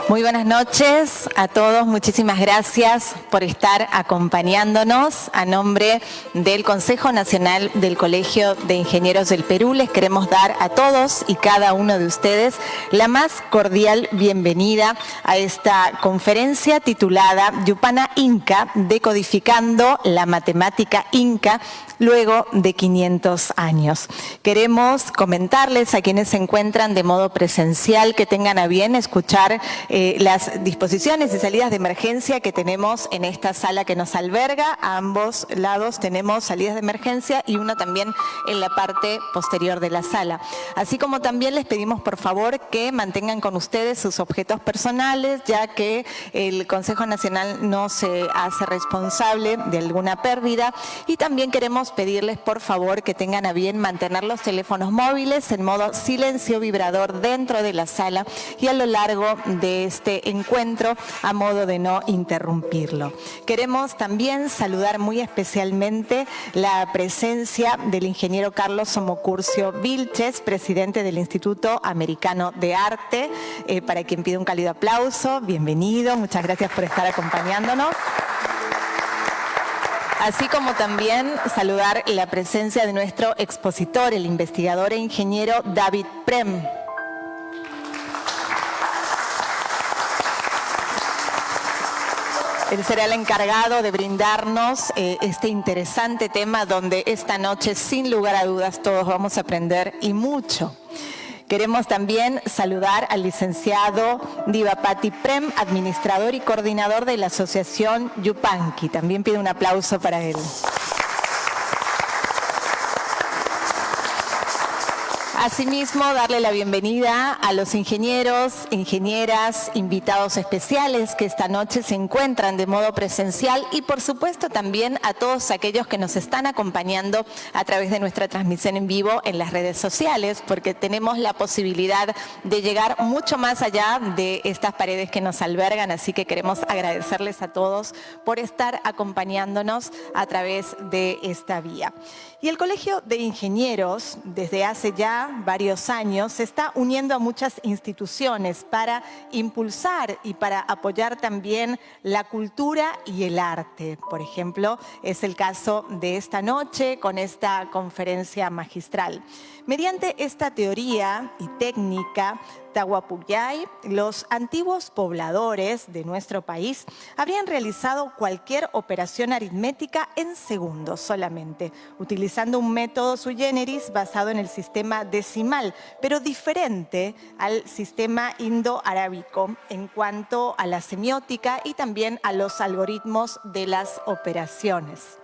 Muy buenas noches a todos, muchísimas gracias por estar acompañándonos. A nombre del Consejo Nacional del Colegio de Ingenieros del Perú, les queremos dar a todos y cada uno de ustedes la más cordial bienvenida a esta conferencia titulada Yupana Inca, decodificando la matemática inca luego de 500 años. Queremos comentarles a quienes se encuentran de modo presencial que tengan a bien escuchar las disposiciones y salidas de emergencia que tenemos en esta sala que nos alberga. A ambos lados tenemos salidas de emergencia y una también en la parte posterior de la sala. Así como también les pedimos por favor que mantengan con ustedes sus objetos personales, ya que el Consejo Nacional no se hace responsable de alguna pérdida, y también queremos pedirles por favor que tengan a bien mantener los teléfonos móviles en modo silencio vibrador dentro de la sala y a lo largo de este encuentro, a modo de no interrumpirlo. Queremos también saludar muy especialmente la presencia del ingeniero Carlos Somocurcio Vilches, presidente del Instituto Americano de Arte, para quien pido un cálido aplauso. Bienvenido, muchas gracias por estar acompañándonos. Así como también saludar la presencia de nuestro expositor, el investigador e ingeniero David Prem. Él será el encargado de brindarnos este interesante tema donde esta noche, sin lugar a dudas, todos vamos a aprender y mucho. Queremos también saludar al licenciado Divapati Prem, administrador y coordinador de la Asociación Yupanqui. También pido un aplauso para él. Asimismo, darle la bienvenida a los ingenieros, ingenieras, invitados especiales que esta noche se encuentran de modo presencial y, por supuesto, también a todos aquellos que nos están acompañando a través de nuestra transmisión en vivo en las redes sociales, porque tenemos la posibilidad de llegar mucho más allá de estas paredes que nos albergan, así que queremos agradecerles a todos por estar acompañándonos a través de esta vía. Y el Colegio de Ingenieros, desde hace ya varios años, se está uniendo a muchas instituciones para impulsar y para apoyar también la cultura y el arte. Por ejemplo, es el caso de esta noche con esta conferencia magistral. Mediante esta teoría y técnica Tahuapuyay, los antiguos pobladores de nuestro país habrían realizado cualquier operación aritmética en segundos solamente, utilizando un método sui generis basado en el sistema decimal, pero diferente al sistema indo-arábico en cuanto a la semiótica y también a los algoritmos de las operaciones.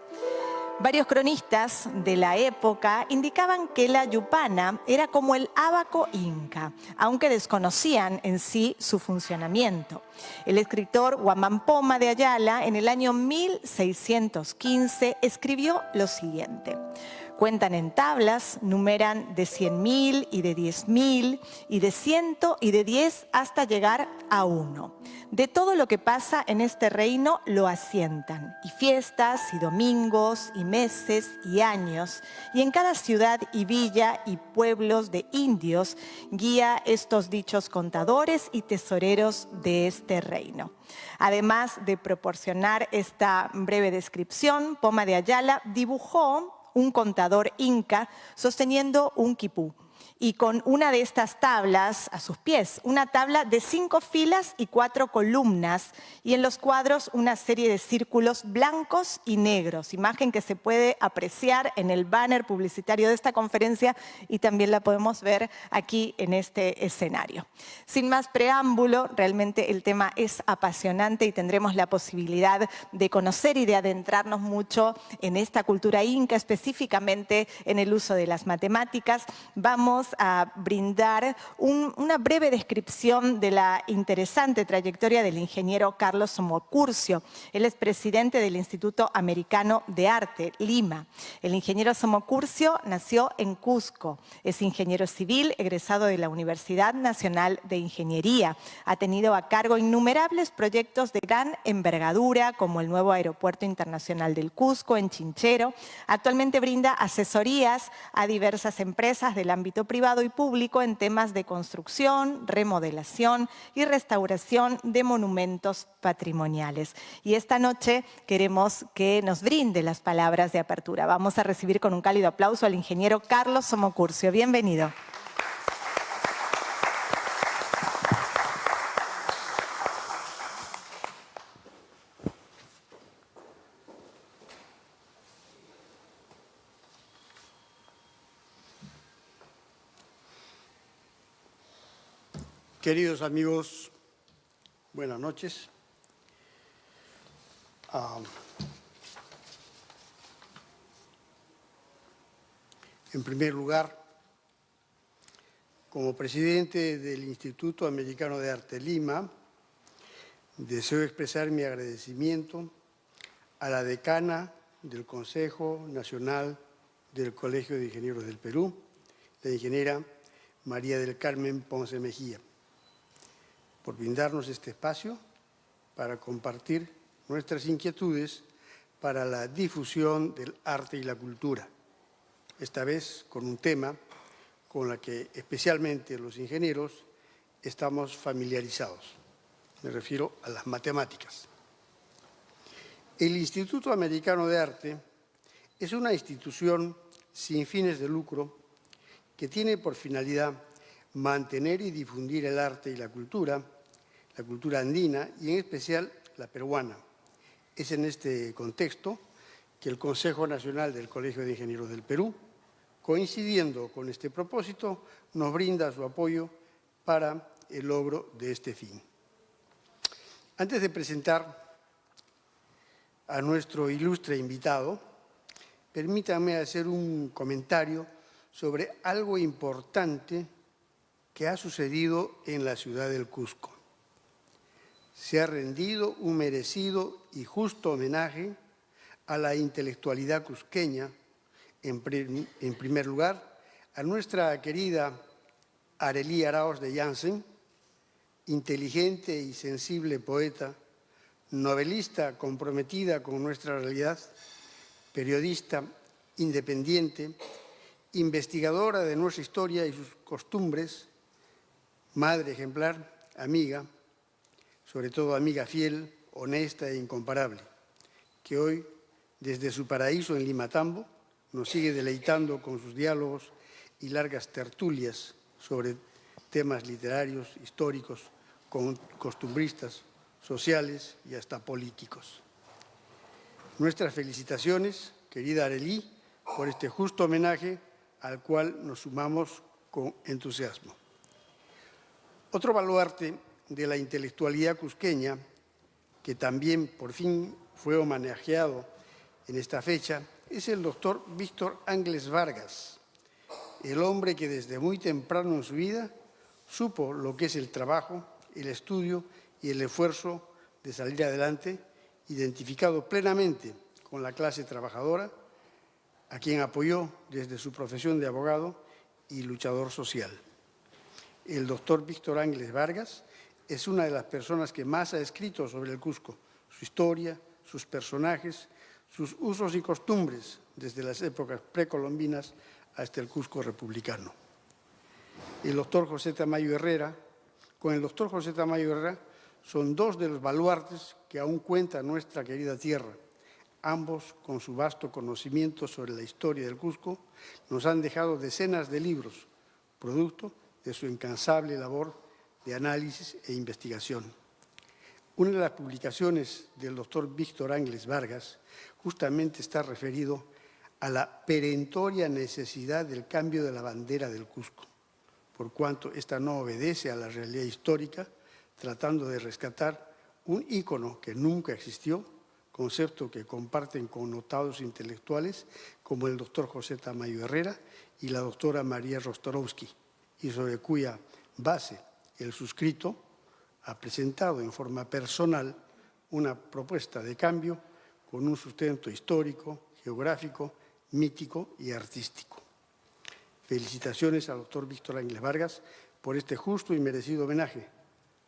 Varios cronistas de la época indicaban que la yupana era como el ábaco inca, aunque desconocían en sí su funcionamiento. El escritor Huamán Poma de Ayala, en el año 1615, escribió lo siguiente: cuentan en tablas, numeran de 100.000 y de 10.000 y de 100 y de 10 hasta llegar a 1. De todo lo que pasa en este reino lo asientan, y fiestas y domingos y meses y años, y en cada ciudad y villa y pueblos de indios guía estos dichos contadores y tesoreros de este reino. Además de proporcionar esta breve descripción, Poma de Ayala dibujó un contador inca sosteniendo un quipú y con una de estas tablas a sus pies, una tabla de 5 filas y 4 columnas, y en los cuadros una serie de círculos blancos y negros, imagen que se puede apreciar en el banner publicitario de esta conferencia y también la podemos ver aquí en este escenario. Sin más preámbulo, realmente el tema es apasionante y tendremos la posibilidad de conocer y de adentrarnos mucho en esta cultura inca, específicamente en el uso de las matemáticas. Vamos a brindar una breve descripción de la interesante trayectoria del ingeniero Carlos Somocurcio. Él es presidente del Instituto Americano de Arte, Lima. El ingeniero Somocurcio nació en Cusco. Es ingeniero civil, egresado de la Universidad Nacional de Ingeniería. Ha tenido a cargo innumerables proyectos de gran envergadura, como el nuevo Aeropuerto Internacional del Cusco en Chinchero. Actualmente brinda asesorías a diversas empresas del ámbito privado privado y público en temas de construcción, remodelación y restauración de monumentos patrimoniales. Y esta noche queremos que nos brinde las palabras de apertura. Vamos a recibir con un cálido aplauso al ingeniero Carlos Somocurcio. Bienvenido. Queridos amigos, buenas noches. En primer lugar, como presidente del Instituto Americano de Arte Lima, deseo expresar mi agradecimiento a la decana del Consejo Nacional del Colegio de Ingenieros del Perú, la ingeniera María del Carmen Ponce Mejía, por brindarnos este espacio para compartir nuestras inquietudes para la difusión del arte y la cultura, esta vez con un tema con el que especialmente los ingenieros estamos familiarizados. Me refiero a las matemáticas. El Instituto Americano de Arte es una institución sin fines de lucro que tiene por finalidad mantener y difundir el arte y la cultura andina y en especial la peruana. Es en este contexto que el Consejo Nacional del Colegio de Ingenieros del Perú, coincidiendo con este propósito, nos brinda su apoyo para el logro de este fin. Antes de presentar a nuestro ilustre invitado, permítanme hacer un comentario sobre algo importante que ha sucedido en la ciudad del Cusco. Se ha rendido un merecido y justo homenaje a la intelectualidad cusqueña, en primer lugar, a nuestra querida Arely Araos de Janssen, inteligente y sensible poeta, novelista comprometida con nuestra realidad, periodista independiente, investigadora de nuestra historia y sus costumbres, madre ejemplar, amiga, sobre todo amiga fiel, honesta e incomparable, que hoy, desde su paraíso en Limatambo, nos sigue deleitando con sus diálogos y largas tertulias sobre temas literarios, históricos, costumbristas, sociales y hasta políticos. Nuestras felicitaciones, querida Arely, por este justo homenaje al cual nos sumamos con entusiasmo. Otro baluarte de la intelectualidad cusqueña, que también por fin fue homenajeado en esta fecha, es el doctor Víctor Ángeles Vargas, el hombre que desde muy temprano en su vida supo lo que es el trabajo, el estudio y el esfuerzo de salir adelante, identificado plenamente con la clase trabajadora, a quien apoyó desde su profesión de abogado y luchador social. El doctor Víctor Ángeles Vargas es una de las personas que más ha escrito sobre el Cusco, su historia, sus personajes, sus usos y costumbres, desde las épocas precolombinas hasta el Cusco republicano. El doctor José Tamayo Herrera, con el doctor José Tamayo Herrera, son dos de los baluartes que aún cuenta nuestra querida tierra. Ambos, con su vasto conocimiento sobre la historia del Cusco, nos han dejado decenas de libros, producto de su incansable labor de análisis e investigación. Una de las publicaciones del doctor Víctor Ángeles Vargas justamente está referido a la perentoria necesidad del cambio de la bandera del Cusco, por cuanto esta no obedece a la realidad histórica, tratando de rescatar un ícono que nunca existió, concepto que comparten connotados intelectuales como el doctor José Tamayo Herrera y la doctora María Rostorowski, y sobre cuya base el suscrito ha presentado en forma personal una propuesta de cambio con un sustento histórico, geográfico, mítico y artístico. Felicitaciones al doctor Víctor Ángeles Vargas por este justo y merecido homenaje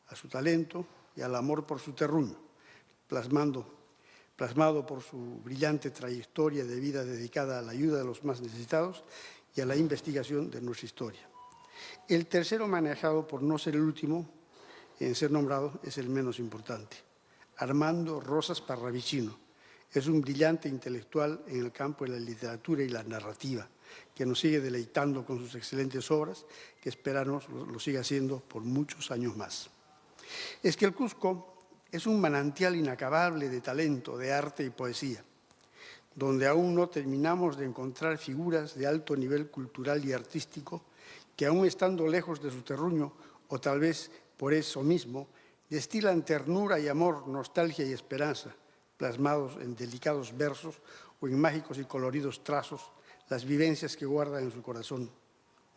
a su talento y al amor por su terruño, plasmado por su brillante trayectoria de vida dedicada a la ayuda de los más necesitados y a la investigación de nuestra historia. El tercero, manejado por no ser el último en ser nombrado, es el menos importante. Armando Rosas Parravicino es un brillante intelectual en el campo de la literatura y la narrativa, que nos sigue deleitando con sus excelentes obras, que esperamos lo siga haciendo por muchos años más. Es que el Cusco es un manantial inacabable de talento, de arte y poesía, donde aún no terminamos de encontrar figuras de alto nivel cultural y artístico que, aún estando lejos de su terruño, o tal vez por eso mismo, destilan ternura y amor, nostalgia y esperanza, plasmados en delicados versos o en mágicos y coloridos trazos, las vivencias que guardan en su corazón.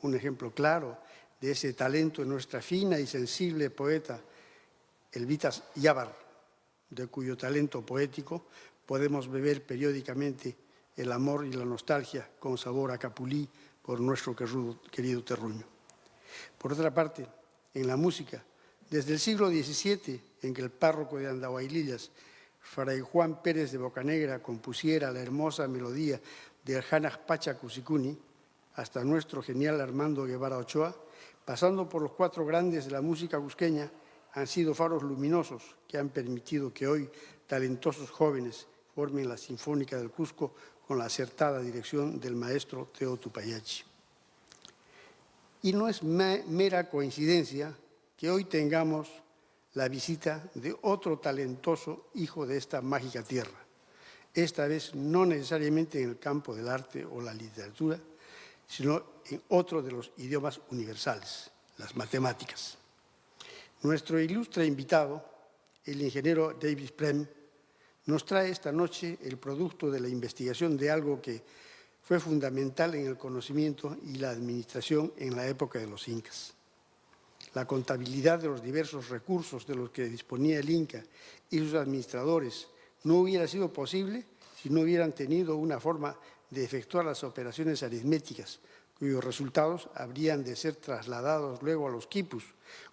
Un ejemplo claro de ese talento es nuestra fina y sensible poeta Elvitas Yávar, de cuyo talento poético podemos beber periódicamente el amor y la nostalgia con sabor a capulí por nuestro querido terruño. Por otra parte, en la música, desde el siglo XVII, en que el párroco de Andahuaylillas, Fray Juan Pérez de Bocanegra, compusiera la hermosa melodía del Hanaj Pacha Cusicuni, hasta nuestro genial Armando Guevara Ochoa, pasando por los cuatro grandes de la música cusqueña, han sido faros luminosos que han permitido que hoy talentosos jóvenes formen la Sinfónica del Cusco con la acertada dirección del maestro Teo Tupayachi. Y no es mera coincidencia que hoy tengamos la visita de otro talentoso hijo de esta mágica tierra, esta vez no necesariamente en el campo del arte o la literatura, sino en otro de los idiomas universales, las matemáticas. Nuestro ilustre invitado, el ingeniero David Prem, nos trae esta noche el producto de la investigación de algo que fue fundamental en el conocimiento y la administración en la época de los incas. La contabilidad de los diversos recursos de los que disponía el Inca y sus administradores no hubiera sido posible si no hubieran tenido una forma de efectuar las operaciones aritméticas, cuyos resultados habrían de ser trasladados luego a los quipus,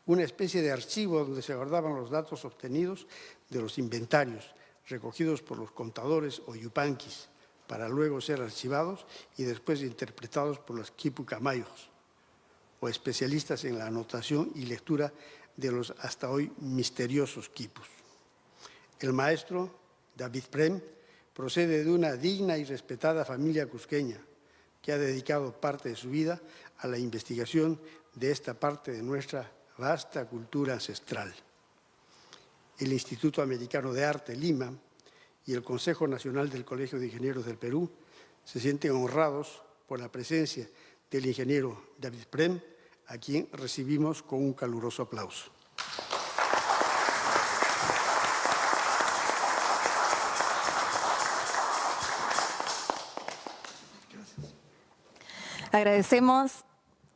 una especie de archivo donde se guardaban los datos obtenidos de los inventarios, recogidos por los contadores o yupanquis, para luego ser archivados y después interpretados por los quipucamayos, o especialistas en la anotación y lectura de los hasta hoy misteriosos quipus. El maestro David Prem procede de una digna y respetada familia cusqueña que ha dedicado parte de su vida a la investigación de esta parte de nuestra vasta cultura ancestral. El Instituto Americano de Arte, Lima, y el Consejo Nacional del Colegio de Ingenieros del Perú se sienten honrados por la presencia del ingeniero David Prem, a quien recibimos con un caluroso aplauso. Agradecemos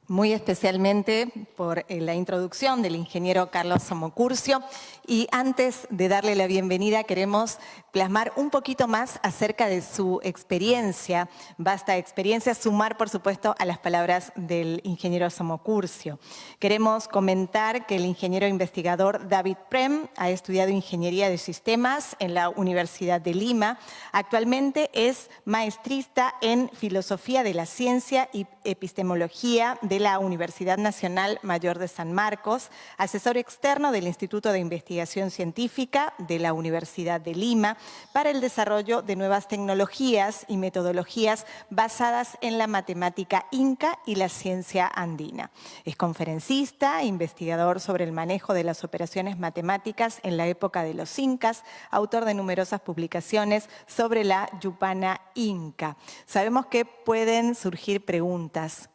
muy especialmente por la introducción del ingeniero Carlos Somocurcio, y antes de darle la bienvenida queremos plasmar un poquito más acerca de su experiencia, vasta experiencia, sumar por supuesto a las palabras del ingeniero Somocurcio. Queremos comentar que el ingeniero investigador David Prem ha estudiado Ingeniería de Sistemas en la Universidad de Lima. Actualmente es maestrista en Filosofía de la Ciencia y Epistemología de la Universidad Nacional Mayor de San Marcos, asesor externo del Instituto de Investigación Científica de la Universidad de Lima para el desarrollo de nuevas tecnologías y metodologías basadas en la matemática inca y la ciencia andina. Es conferencista, investigador sobre el manejo de las operaciones matemáticas en la época de los incas, autor de numerosas publicaciones sobre la Yupana inca. Sabemos que pueden surgir preguntas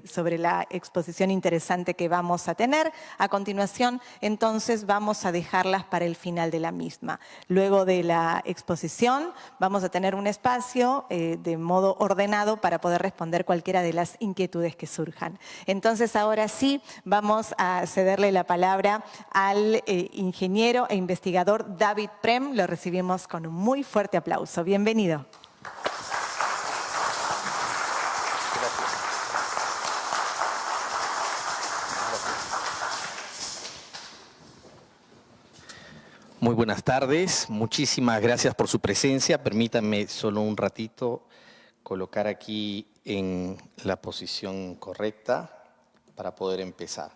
sobre la exposición interesante que vamos a tener. A continuación, entonces, vamos a dejarlas para el final de la misma. Luego de la exposición, vamos a tener un espacio de modo ordenado para poder responder cualquiera de las inquietudes que surjan. Entonces, ahora sí, vamos a cederle la palabra al ingeniero e investigador David Prem. Lo recibimos con un muy fuerte aplauso. Bienvenido. Muy buenas tardes, muchísimas gracias por su presencia. Permítanme solo un ratito colocar aquí en la posición correcta para poder empezar.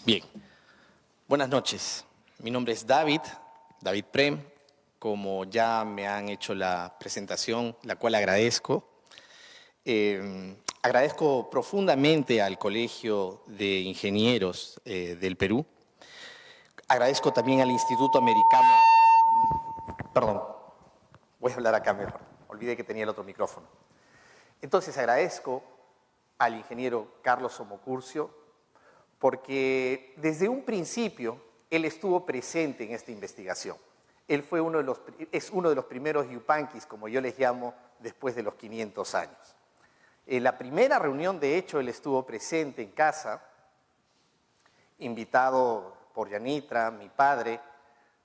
Bien, buenas noches. Mi nombre es David Prem. Como ya me han hecho la presentación, la cual agradezco. Agradezco profundamente al Colegio de Ingenieros del Perú. Agradezco también al Instituto Americano. Perdón, voy a hablar acá mejor. Olvidé que tenía el otro micrófono. Entonces agradezco al ingeniero Carlos Somocurcio porque desde un principio él estuvo presente en esta investigación. Él fue es uno de los primeros yupanquis, como yo les llamo, después de los 500 años. En la primera reunión, de hecho, él estuvo presente en casa, invitado por Yanitra, mi padre,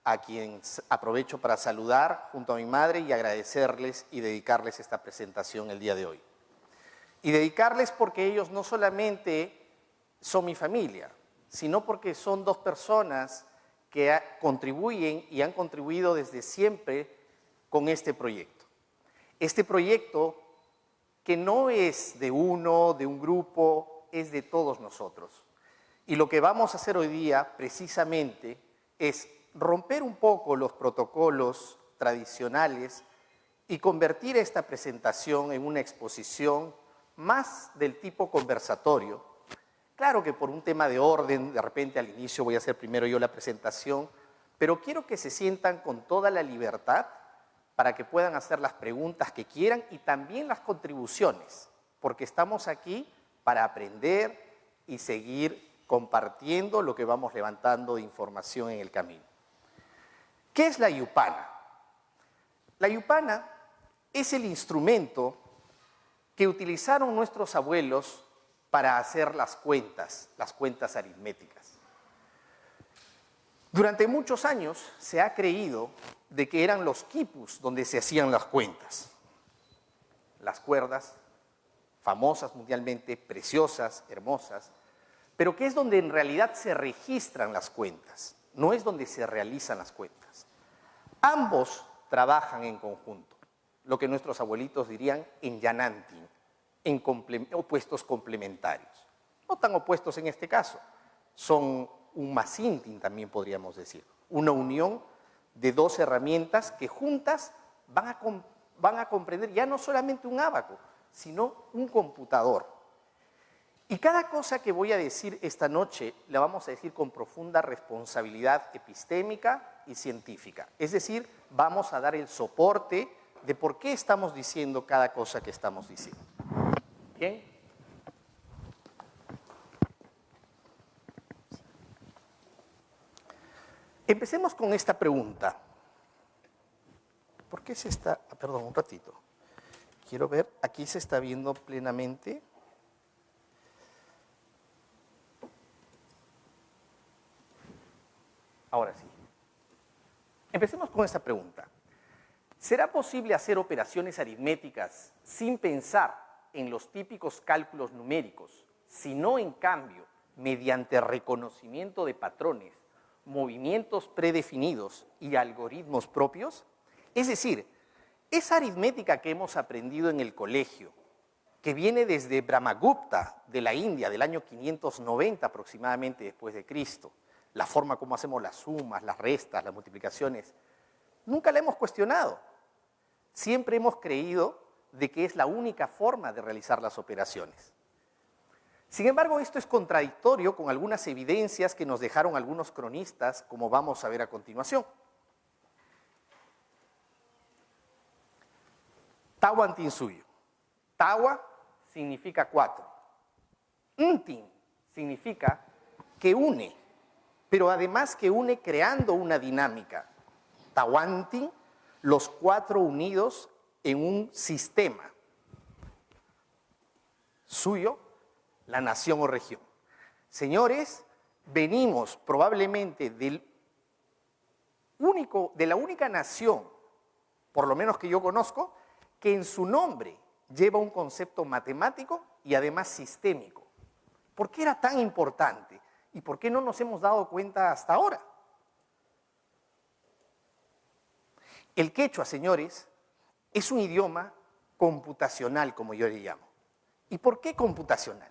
a quien aprovecho para saludar junto a mi madre y agradecerles y dedicarles esta presentación el día de hoy. Y dedicarles porque ellos no solamente son mi familia, sino porque son dos personas que contribuyen y han contribuido desde siempre con este proyecto. Este proyecto que no es de uno, de un grupo, es de todos nosotros. Y lo que vamos a hacer hoy día, precisamente, es romper un poco los protocolos tradicionales y convertir esta presentación en una exposición más del tipo conversatorio. Claro que por un tema de orden, de repente al inicio voy a hacer primero yo la presentación, pero quiero que se sientan con toda la libertad para que puedan hacer las preguntas que quieran y también las contribuciones, porque estamos aquí para aprender y seguir compartiendo lo que vamos levantando de información en el camino. ¿Qué es la yupana? La yupana es el instrumento que utilizaron nuestros abuelos para hacer las cuentas aritméticas. Durante muchos años se ha creído de que eran los quipus donde se hacían las cuentas. Las cuerdas, famosas mundialmente, preciosas, hermosas, pero que es donde en realidad se registran las cuentas, no es donde se realizan las cuentas. Ambos trabajan en conjunto, lo que nuestros abuelitos dirían en yanantin, en opuestos complementarios. No tan opuestos en este caso, son un masintin también podríamos decir, una unión de dos herramientas que juntas van a comprender ya no solamente un ábaco, sino un computador. Y cada cosa que voy a decir esta noche la vamos a decir con profunda responsabilidad epistémica y científica. Es decir, vamos a dar el soporte de por qué estamos diciendo cada cosa que estamos diciendo. ¿Bien? Empecemos con esta pregunta. ¿Por qué se está...? Perdón, un ratito. Quiero ver, aquí se está viendo plenamente. Ahora sí. Empecemos con esta pregunta. ¿Será posible hacer operaciones aritméticas sin pensar en los típicos cálculos numéricos, sino en cambio, mediante reconocimiento de patrones, movimientos predefinidos y algoritmos propios? Es decir, esa aritmética que hemos aprendido en el colegio, que viene desde Brahmagupta de la India, del año 590 aproximadamente después de Cristo, la forma como hacemos las sumas, las restas, las multiplicaciones, nunca la hemos cuestionado. Siempre hemos creído de que es la única forma de realizar las operaciones. Sin embargo, esto es contradictorio con algunas evidencias que nos dejaron algunos cronistas, como vamos a ver a continuación. Tawantin suyo. Tawa significa 4. Ntin significa que une, pero además que une creando una dinámica. Tawantin, los 4 unidos en un sistema. Suyo, la nación o región. Señores, venimos probablemente de la única nación, por lo menos que yo conozco, que en su nombre lleva un concepto matemático y además sistémico. ¿Por qué era tan importante? ¿Y por qué no nos hemos dado cuenta hasta ahora? El quechua, señores, es un idioma computacional, como yo le llamo. ¿Y por qué computacional?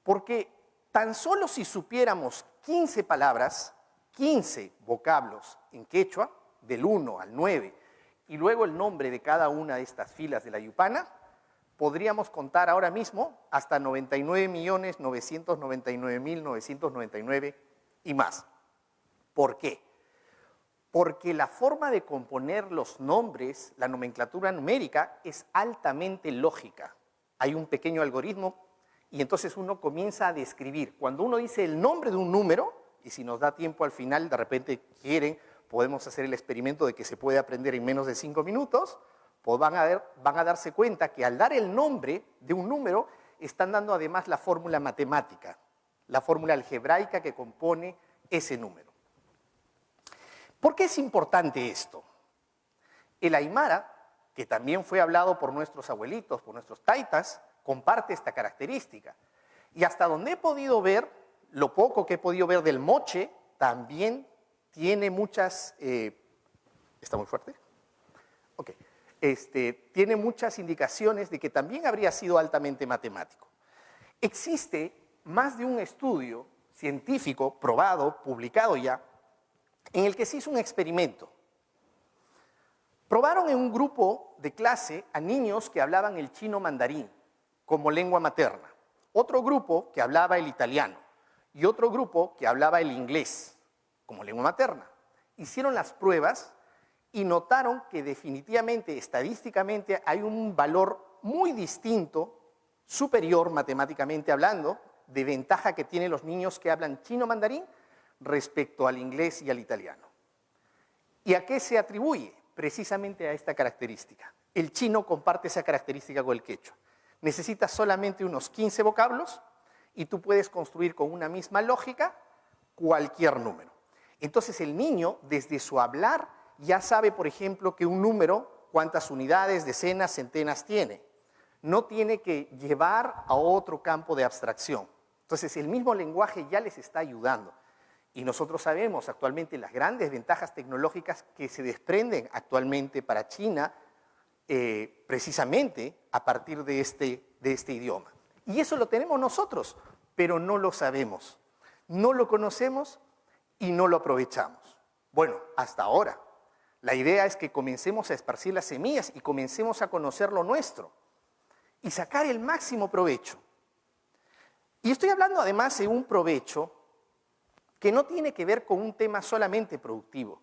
Porque tan solo si supiéramos 15 palabras, 15 vocablos en quechua, del 1 al 9, y luego el nombre de cada una de estas filas de la yupana, podríamos contar ahora mismo hasta 99.999.999 y más. ¿Por qué? Porque la forma de componer los nombres, la nomenclatura numérica, es altamente lógica. Hay un pequeño algoritmo y entonces uno comienza a describir. Cuando uno dice el nombre de un número, y si nos da tiempo al final, de repente quieren, podemos hacer el experimento de que se puede aprender en menos de 5 minutos, pues van a darse cuenta que al dar el nombre de un número, están dando además la fórmula matemática, la fórmula algebraica que compone ese número. ¿Por qué es importante esto? El aymara, que también fue hablado por nuestros abuelitos, por nuestros taitas, comparte esta característica. Y hasta donde he podido ver, lo poco que he podido ver del moche, también tiene muchas... ¿Está muy fuerte? Ok. Tiene muchas indicaciones de que también habría sido altamente matemático. Existe más de un estudio científico, probado, publicado ya, en el que se hizo un experimento. Probaron en un grupo de clase a niños que hablaban el chino mandarín como lengua materna, otro grupo que hablaba el italiano y otro grupo que hablaba el inglés como lengua materna. Hicieron las pruebas y notaron que definitivamente, estadísticamente, hay un valor muy distinto, superior matemáticamente hablando, de ventaja que tienen los niños que hablan chino mandarín respecto al inglés y al italiano. ¿Y a qué se atribuye? Precisamente a esta característica. El chino comparte esa característica con el quechua. Necesitas solamente unos 15 vocablos y tú puedes construir con una misma lógica cualquier número. Entonces el niño, desde su hablar, ya sabe, por ejemplo, que un número, cuántas unidades, decenas, centenas tiene. No tiene que llevar a otro campo de abstracción. Entonces el mismo lenguaje ya les está ayudando. Y nosotros sabemos actualmente las grandes ventajas tecnológicas que se desprenden actualmente para China, precisamente a partir de este idioma. Y eso lo tenemos nosotros, pero no lo sabemos, no lo conocemos y no lo aprovechamos. Bueno, hasta ahora. La idea es que comencemos a esparcir las semillas y comencemos a conocer lo nuestro y sacar el máximo provecho. Y estoy hablando además de un provecho que no tiene que ver con un tema solamente productivo,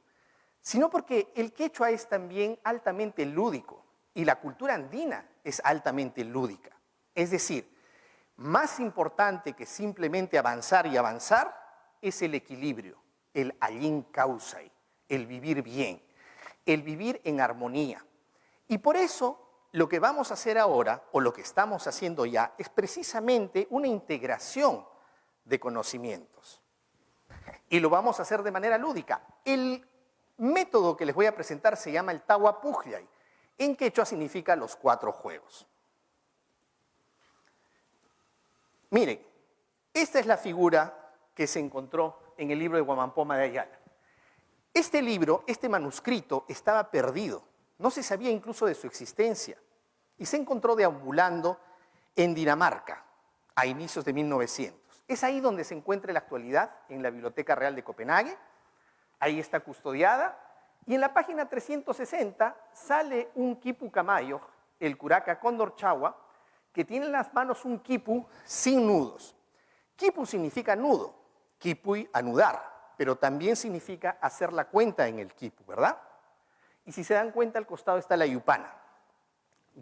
sino porque el quechua es también altamente lúdico y la cultura andina es altamente lúdica. Es decir, más importante que simplemente avanzar y avanzar es el equilibrio, el allín causai, el vivir bien, el vivir en armonía. Y por eso lo que vamos a hacer ahora, o lo que estamos haciendo ya, es precisamente una integración de conocimientos. Y lo vamos a hacer de manera lúdica. El método que les voy a presentar se llama el Tawa Pujllay. En quechua significa los 4 juegos. Miren, esta es la figura que se encontró en el libro de Huamampoma de Ayala. Este libro, este manuscrito, estaba perdido. No se sabía incluso de su existencia. Y se encontró deambulando en Dinamarca a inicios de 1900. Es ahí donde se encuentra en la actualidad, en la Biblioteca Real de Copenhague. Ahí está custodiada. Y en la página 360 sale un quipu camayo, el curaca cóndor chagua, que tiene en las manos un quipu sin nudos. Quipu significa nudo, quipui anudar, pero también significa hacer la cuenta en el quipu, ¿verdad? Y si se dan cuenta, al costado está la yupana.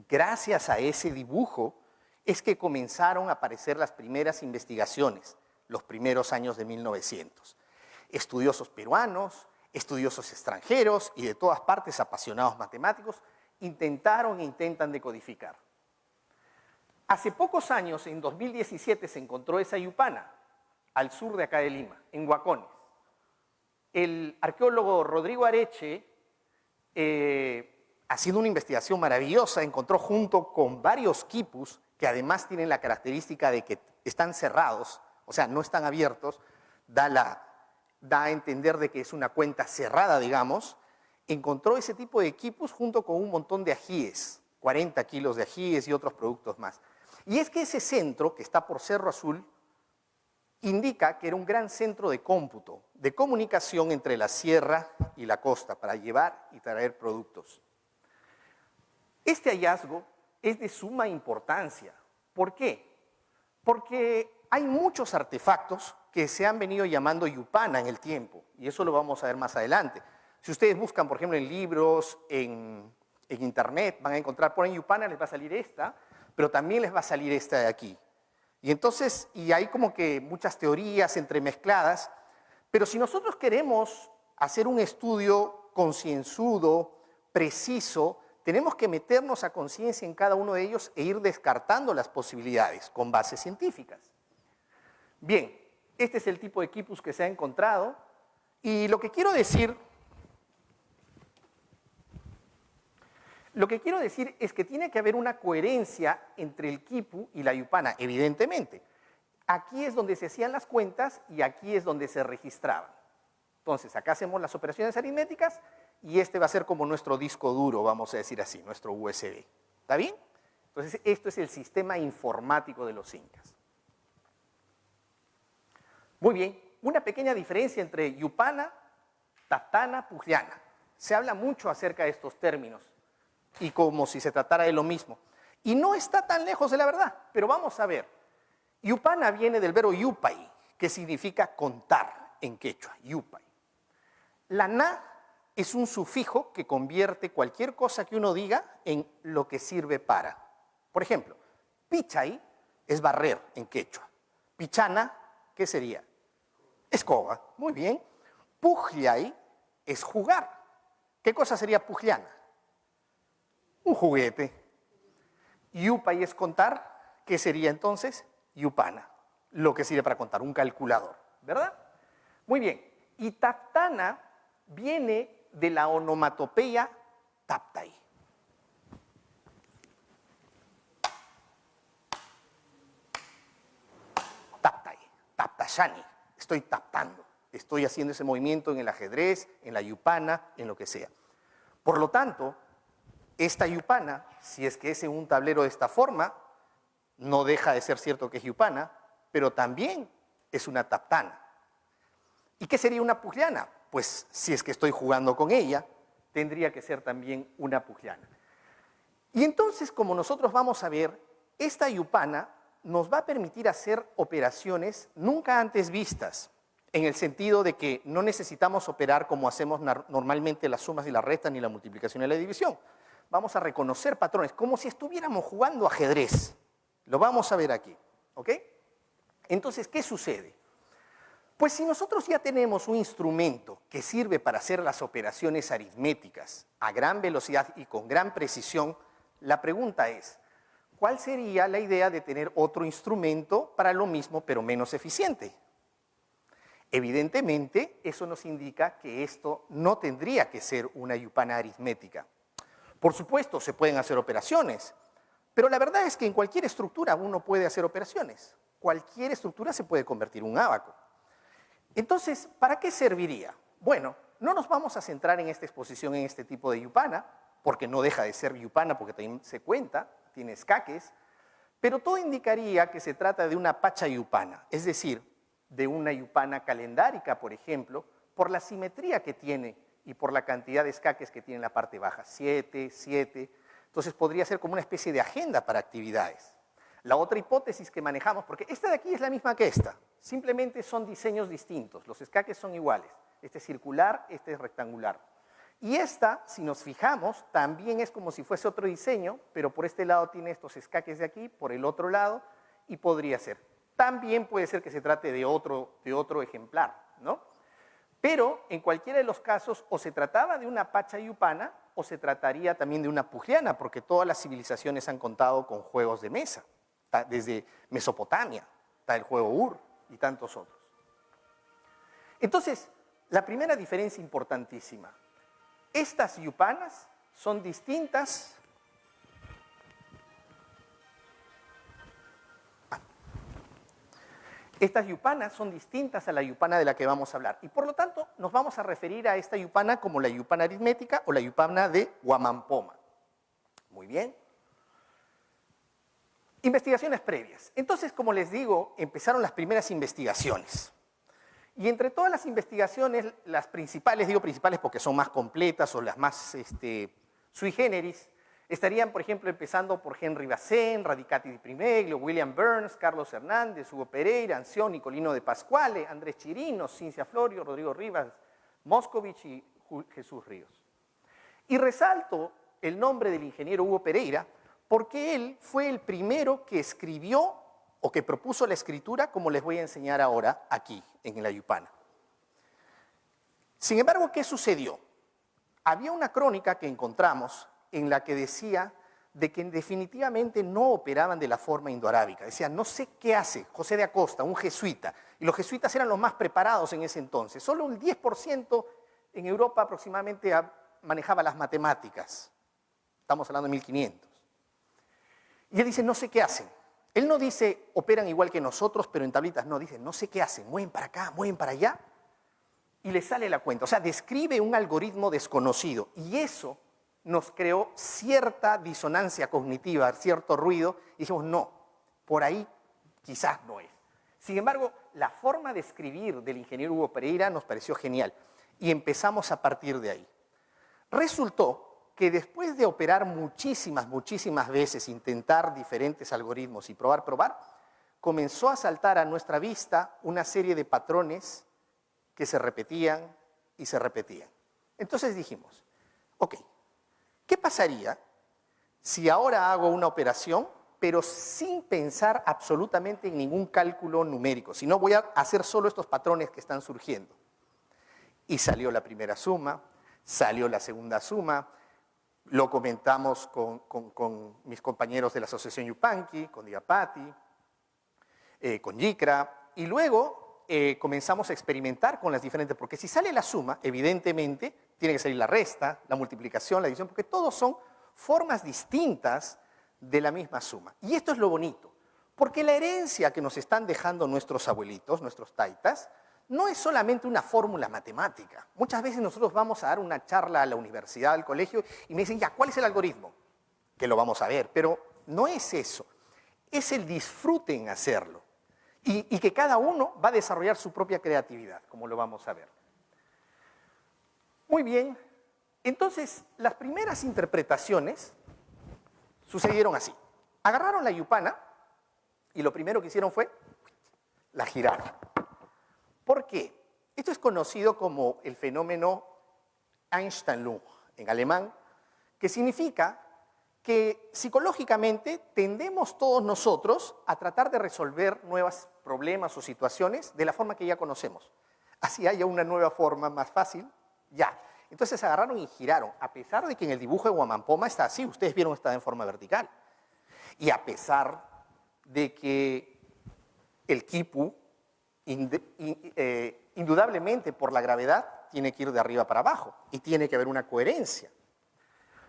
Gracias a ese dibujo es que comenzaron a aparecer las primeras investigaciones, los primeros años de 1900. Estudiosos peruanos, estudiosos extranjeros y de todas partes apasionados matemáticos intentaron e intentan decodificar. Hace pocos años, en 2017, se encontró esa yupana al sur de acá de Lima, en Huacones. El arqueólogo Rodrigo Areche, haciendo una investigación maravillosa, encontró junto con varios quipus que además tienen la característica de que están cerrados, o sea, no están abiertos, da a entender de que es una cuenta cerrada, digamos. encontró ese tipo de quipus junto con un montón de ajíes, 40 kilos de ajíes y otros productos más. Y es que ese centro, que está por Cerro Azul, indica que era un gran centro de cómputo, de comunicación entre la sierra y la costa para llevar y traer productos. Este hallazgo es de suma importancia. ¿Por qué? Porque hay muchos artefactos que se han venido llamando yupana en el tiempo, y eso lo vamos a ver más adelante. Si ustedes buscan, por ejemplo, en libros, en internet, van a encontrar, ponen yupana, les va a salir esta, pero también les va a salir esta de aquí. Y entonces, y hay como que muchas teorías entremezcladas, pero si nosotros queremos hacer un estudio concienzudo, preciso, tenemos que meternos a conciencia en cada uno de ellos e ir descartando las posibilidades con bases científicas. Bien, este es el tipo de quipus que se ha encontrado, y lo que quiero decir es que tiene que haber una coherencia entre el quipu y la yupana, evidentemente. Aquí es donde se hacían las cuentas y aquí es donde se registraban. Entonces, acá hacemos las operaciones aritméticas y este va a ser como nuestro disco duro, vamos a decir así, nuestro USB. ¿Está bien? Entonces, esto es el sistema informático de los incas. Muy bien, una pequeña diferencia entre yupana, taptana, pujllana. Se habla mucho acerca de estos términos y como si se tratara de lo mismo. Y no está tan lejos de la verdad, pero vamos a ver. Yupana viene del verbo yupay, que significa contar en quechua, yupay. La na es un sufijo que convierte cualquier cosa que uno diga en lo que sirve para. Por ejemplo, pichay es barrer en quechua. Pichana, ¿qué sería? Escoba, muy bien. Pujllay es jugar. ¿Qué cosa sería pujllana? Un juguete. Yupay es contar. ¿Qué sería entonces? Yupana, lo que sirve para contar, un calculador, ¿verdad? Muy bien. Y taptana viene de la onomatopeya taptay. Taptay, taptashani. Estoy taptando, estoy haciendo ese movimiento en el ajedrez, en la yupana, en lo que sea. Por lo tanto, esta yupana, si es que es en un tablero de esta forma, no deja de ser cierto que es yupana, pero también es una taptana. ¿Y qué sería una pujllana? Pues si es que estoy jugando con ella, tendría que ser también una pujllana. Y entonces, como nosotros vamos a ver, esta yupana nos va a permitir hacer operaciones nunca antes vistas, en el sentido de que no necesitamos operar como hacemos normalmente las sumas y las restas ni la multiplicación y la división. Vamos a reconocer patrones, como si estuviéramos jugando ajedrez. Lo vamos a ver aquí, ¿ok? Entonces, ¿qué sucede? Pues si nosotros ya tenemos un instrumento que sirve para hacer las operaciones aritméticas a gran velocidad y con gran precisión, la pregunta es, ¿cuál sería la idea de tener otro instrumento para lo mismo pero menos eficiente? Evidentemente, eso nos indica que esto no tendría que ser una yupana aritmética. Por supuesto, se pueden hacer operaciones, pero la verdad es que en cualquier estructura uno puede hacer operaciones. Cualquier estructura se puede convertir en un ábaco. Entonces, ¿para qué serviría? Bueno, no nos vamos a centrar en esta exposición en este tipo de yupana, porque no deja de ser yupana, porque también se cuenta, tiene escaques, pero todo indicaría que se trata de una pachayupana, es decir, de una yupana calendárica, por ejemplo, por la simetría que tiene y por la cantidad de escaques que tiene en la parte baja, 7, 7. Entonces podría ser como una especie de agenda para actividades. La otra hipótesis que manejamos, porque esta de aquí es la misma que esta, simplemente son diseños distintos, los escaques son iguales, este es circular, este es rectangular. Y esta, si nos fijamos, también es como si fuese otro diseño, pero por este lado tiene estos escaques de aquí, por el otro lado, y podría ser. También puede ser que se trate de otro ejemplar, ¿no? Pero en cualquiera de los casos, o se trataba de una pachayupana, o se trataría también de una pujllana, porque todas las civilizaciones han contado con juegos de mesa. Desde Mesopotamia, está el juego Ur y tantos otros. Entonces, la primera diferencia importantísima, estas yupanas son distintas Estas yupanas son distintas a la yupana de la que vamos a hablar y por lo tanto nos vamos a referir a esta yupana como la yupana aritmética o la yupana de Huamampoma. Muy bien. Investigaciones previas. Entonces, como les digo, empezaron las primeras investigaciones. Y entre todas las investigaciones, las principales, digo principales porque son más completas o las más sui generis, estarían, por ejemplo, empezando por Henry Bazin, Radicati di Primeglio, William Burns, Carlos Hernández, Hugo Pereira, Anción, Nicolino de Pasquale, Andrés Chirinos, Cincia Florio, Rodrigo Rivas, Moscovich y Jesús Ríos. Y resalto el nombre del ingeniero Hugo Pereira porque él fue el primero que escribió o que propuso la escritura, como les voy a enseñar ahora aquí, en la yupana. Sin embargo, ¿qué sucedió? Había una crónica que encontramos en la que decía de que definitivamente no operaban de la forma indoarábica. Decía, no sé qué hace José de Acosta, un jesuita, y los jesuitas eran los más preparados en ese entonces. Solo un 10% en Europa aproximadamente manejaba las matemáticas. Estamos hablando de 1500. Y él dice, no sé qué hacen. Él no dice, operan igual que nosotros, pero en tablitas. No, dice, no sé qué hacen. Mueven para acá, mueven para allá. Y le sale la cuenta. O sea, describe un algoritmo desconocido. Y eso nos creó cierta disonancia cognitiva, cierto ruido. Y dijimos, no, por ahí quizás no es. Sin embargo, la forma de escribir del ingeniero Hugo Pereira nos pareció genial. Y empezamos a partir de ahí. Resultó que después de operar muchísimas veces, intentar diferentes algoritmos y probar, comenzó a saltar a nuestra vista una serie de patrones que se repetían y se repetían. Entonces dijimos, ok, ¿qué pasaría si ahora hago una operación, pero sin pensar absolutamente en ningún cálculo numérico? Si no, voy a hacer solo estos patrones que están surgiendo. Y salió la primera suma, salió la segunda suma. Lo comentamos con mis compañeros de la Asociación Yupanqui, con Diapati, con Yicra, y luego comenzamos a experimentar con las diferentes, porque si sale la suma, evidentemente, tiene que salir la resta, la multiplicación, la división, porque todos son formas distintas de la misma suma. Y esto es lo bonito, porque la herencia que nos están dejando nuestros abuelitos, nuestros taitas, no es solamente una fórmula matemática. Muchas veces nosotros vamos a dar una charla a la universidad, al colegio, y me dicen, ya, ¿cuál es el algoritmo? Que lo vamos a ver, pero no es eso. Es el disfrute en hacerlo. Y que cada uno va a desarrollar su propia creatividad, como lo vamos a ver. Muy bien. Entonces, las primeras interpretaciones sucedieron así. Agarraron la yupana y lo primero que hicieron fue la giraron. ¿Por qué? Esto es conocido como el fenómeno Einstein-Lung en alemán, que significa que psicológicamente tendemos todos nosotros a tratar de resolver nuevos problemas o situaciones de la forma que ya conocemos. Así haya una nueva forma más fácil, ya. Entonces agarraron y giraron, a pesar de que en el dibujo de Huamampoma está así, ustedes vieron está en forma vertical. Y a pesar de que el quipu indudablemente por la gravedad tiene que ir de arriba para abajo y tiene que haber una coherencia.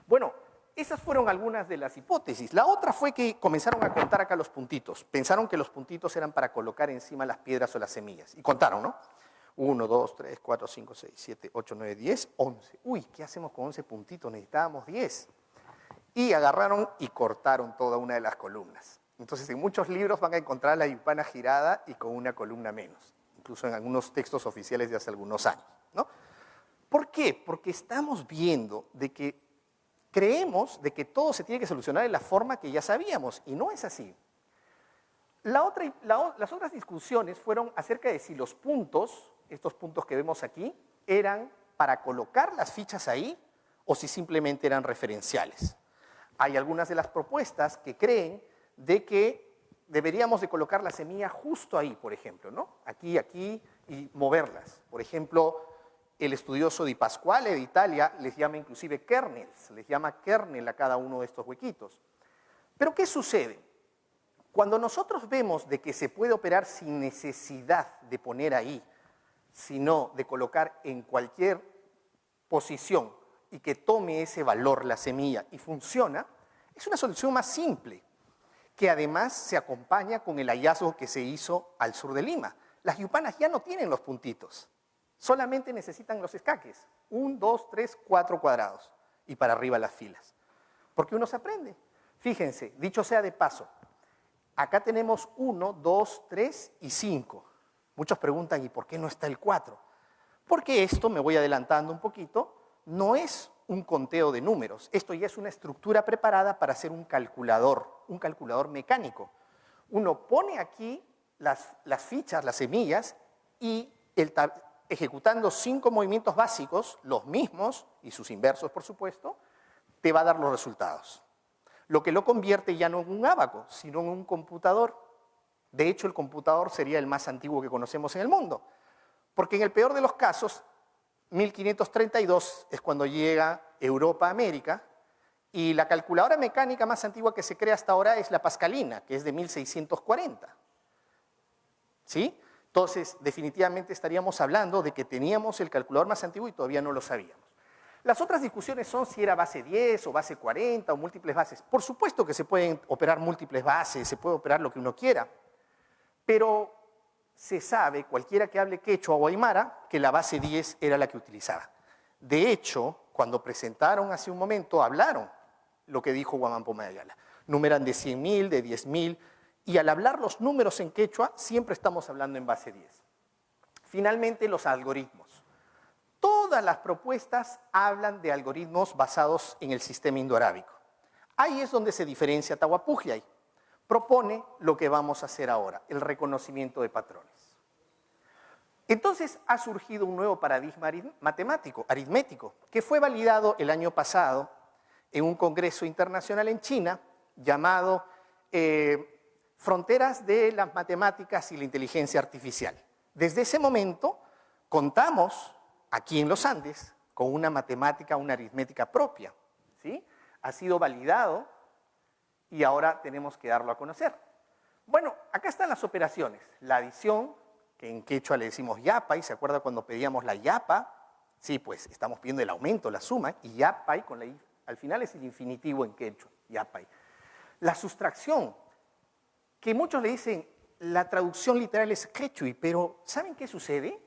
Bueno, esas fueron algunas de las hipótesis. La otra fue que comenzaron a contar acá los puntitos. Pensaron que los puntitos eran para colocar encima las piedras o las semillas. Y contaron, ¿no? 1, 2, 3, 4, 5, 6, 7, 8, 9, 10, 11. Uy, ¿qué hacemos con 11 puntitos? Necesitábamos 10. Y agarraron y cortaron toda una de las columnas. Entonces, en muchos libros van a encontrar la yupana girada y con una columna menos, incluso en algunos textos oficiales de hace algunos años, ¿no? ¿Por qué? Porque estamos viendo de que creemos de que todo se tiene que solucionar de la forma que ya sabíamos, y no es así. Las otras discusiones fueron acerca de si los puntos, estos puntos que vemos aquí, eran para colocar las fichas ahí o si simplemente eran referenciales. Hay algunas de las propuestas que creen de que deberíamos de colocar la semilla justo ahí, por ejemplo, ¿no? Aquí, aquí, y moverlas. Por ejemplo, el estudioso Di Pasquale de Italia les llama inclusive kernels, les llama kernel a cada uno de estos huequitos. Pero ¿qué sucede? Cuando nosotros vemos de que se puede operar sin necesidad de poner ahí, sino de colocar en cualquier posición y que tome ese valor la semilla y funciona, es una solución más simple. que además se acompaña con el hallazgo que se hizo al sur de Lima. Las yupanas ya no tienen los puntitos, solamente necesitan los escaques, 1, 2, 3, 4 cuadrados, y para arriba las filas. Porque uno se aprende. Fíjense, dicho sea de paso, acá tenemos 1, 2, 3 y 5. Muchos preguntan, ¿y por qué no está el 4? Porque esto, me voy adelantando un poquito, no es un conteo de números. Esto ya es una estructura preparada para hacer un calculador mecánico. Uno pone aquí las fichas, las semillas, y ejecutando 5 movimientos básicos, los mismos, y sus inversos, por supuesto, te va a dar los resultados. Lo que lo convierte ya no en un ábaco, sino en un computador. De hecho, el computador sería el más antiguo que conocemos en el mundo. Porque en el peor de los casos, 1532 es cuando llega Europa a América, y la calculadora mecánica más antigua que se crea hasta ahora es la pascalina, que es de 1640. ¿Sí? Entonces, definitivamente estaríamos hablando de que teníamos el calculador más antiguo y todavía no lo sabíamos. Las otras discusiones son si era base 10 o base 40 o múltiples bases. Por supuesto que se pueden operar múltiples bases, se puede operar lo que uno quiera, pero se sabe, cualquiera que hable quechua o aymara, que la base 10 era la que utilizaba. De hecho, cuando presentaron hace un momento, hablaron lo que dijo Guamán Poma de Ayala. Numeran de 100.000, de 10.000, y al hablar los números en quechua, siempre estamos hablando en base 10. Finalmente, los algoritmos. Todas las propuestas hablan de algoritmos basados en el sistema indoarábico. Ahí es donde se diferencia Tahuapujllay. Propone lo que vamos a hacer ahora, el reconocimiento de patrones. Entonces ha surgido un nuevo paradigma aritmético, que fue validado el año pasado en un congreso internacional en China llamado Fronteras de las Matemáticas y la Inteligencia Artificial. Desde ese momento contamos aquí en los Andes con una matemática, una aritmética propia, ¿sí? Ha sido validado y ahora tenemos que darlo a conocer. Bueno, acá están las operaciones. La adición, que en quechua le decimos yapay, ¿se acuerda cuando pedíamos la yapa? Sí, pues estamos pidiendo el aumento, la suma, y yapay con la i, al final es el infinitivo en quechua, yapay. La sustracción, que muchos le dicen, la traducción literal es quechui, pero ¿saben qué sucede?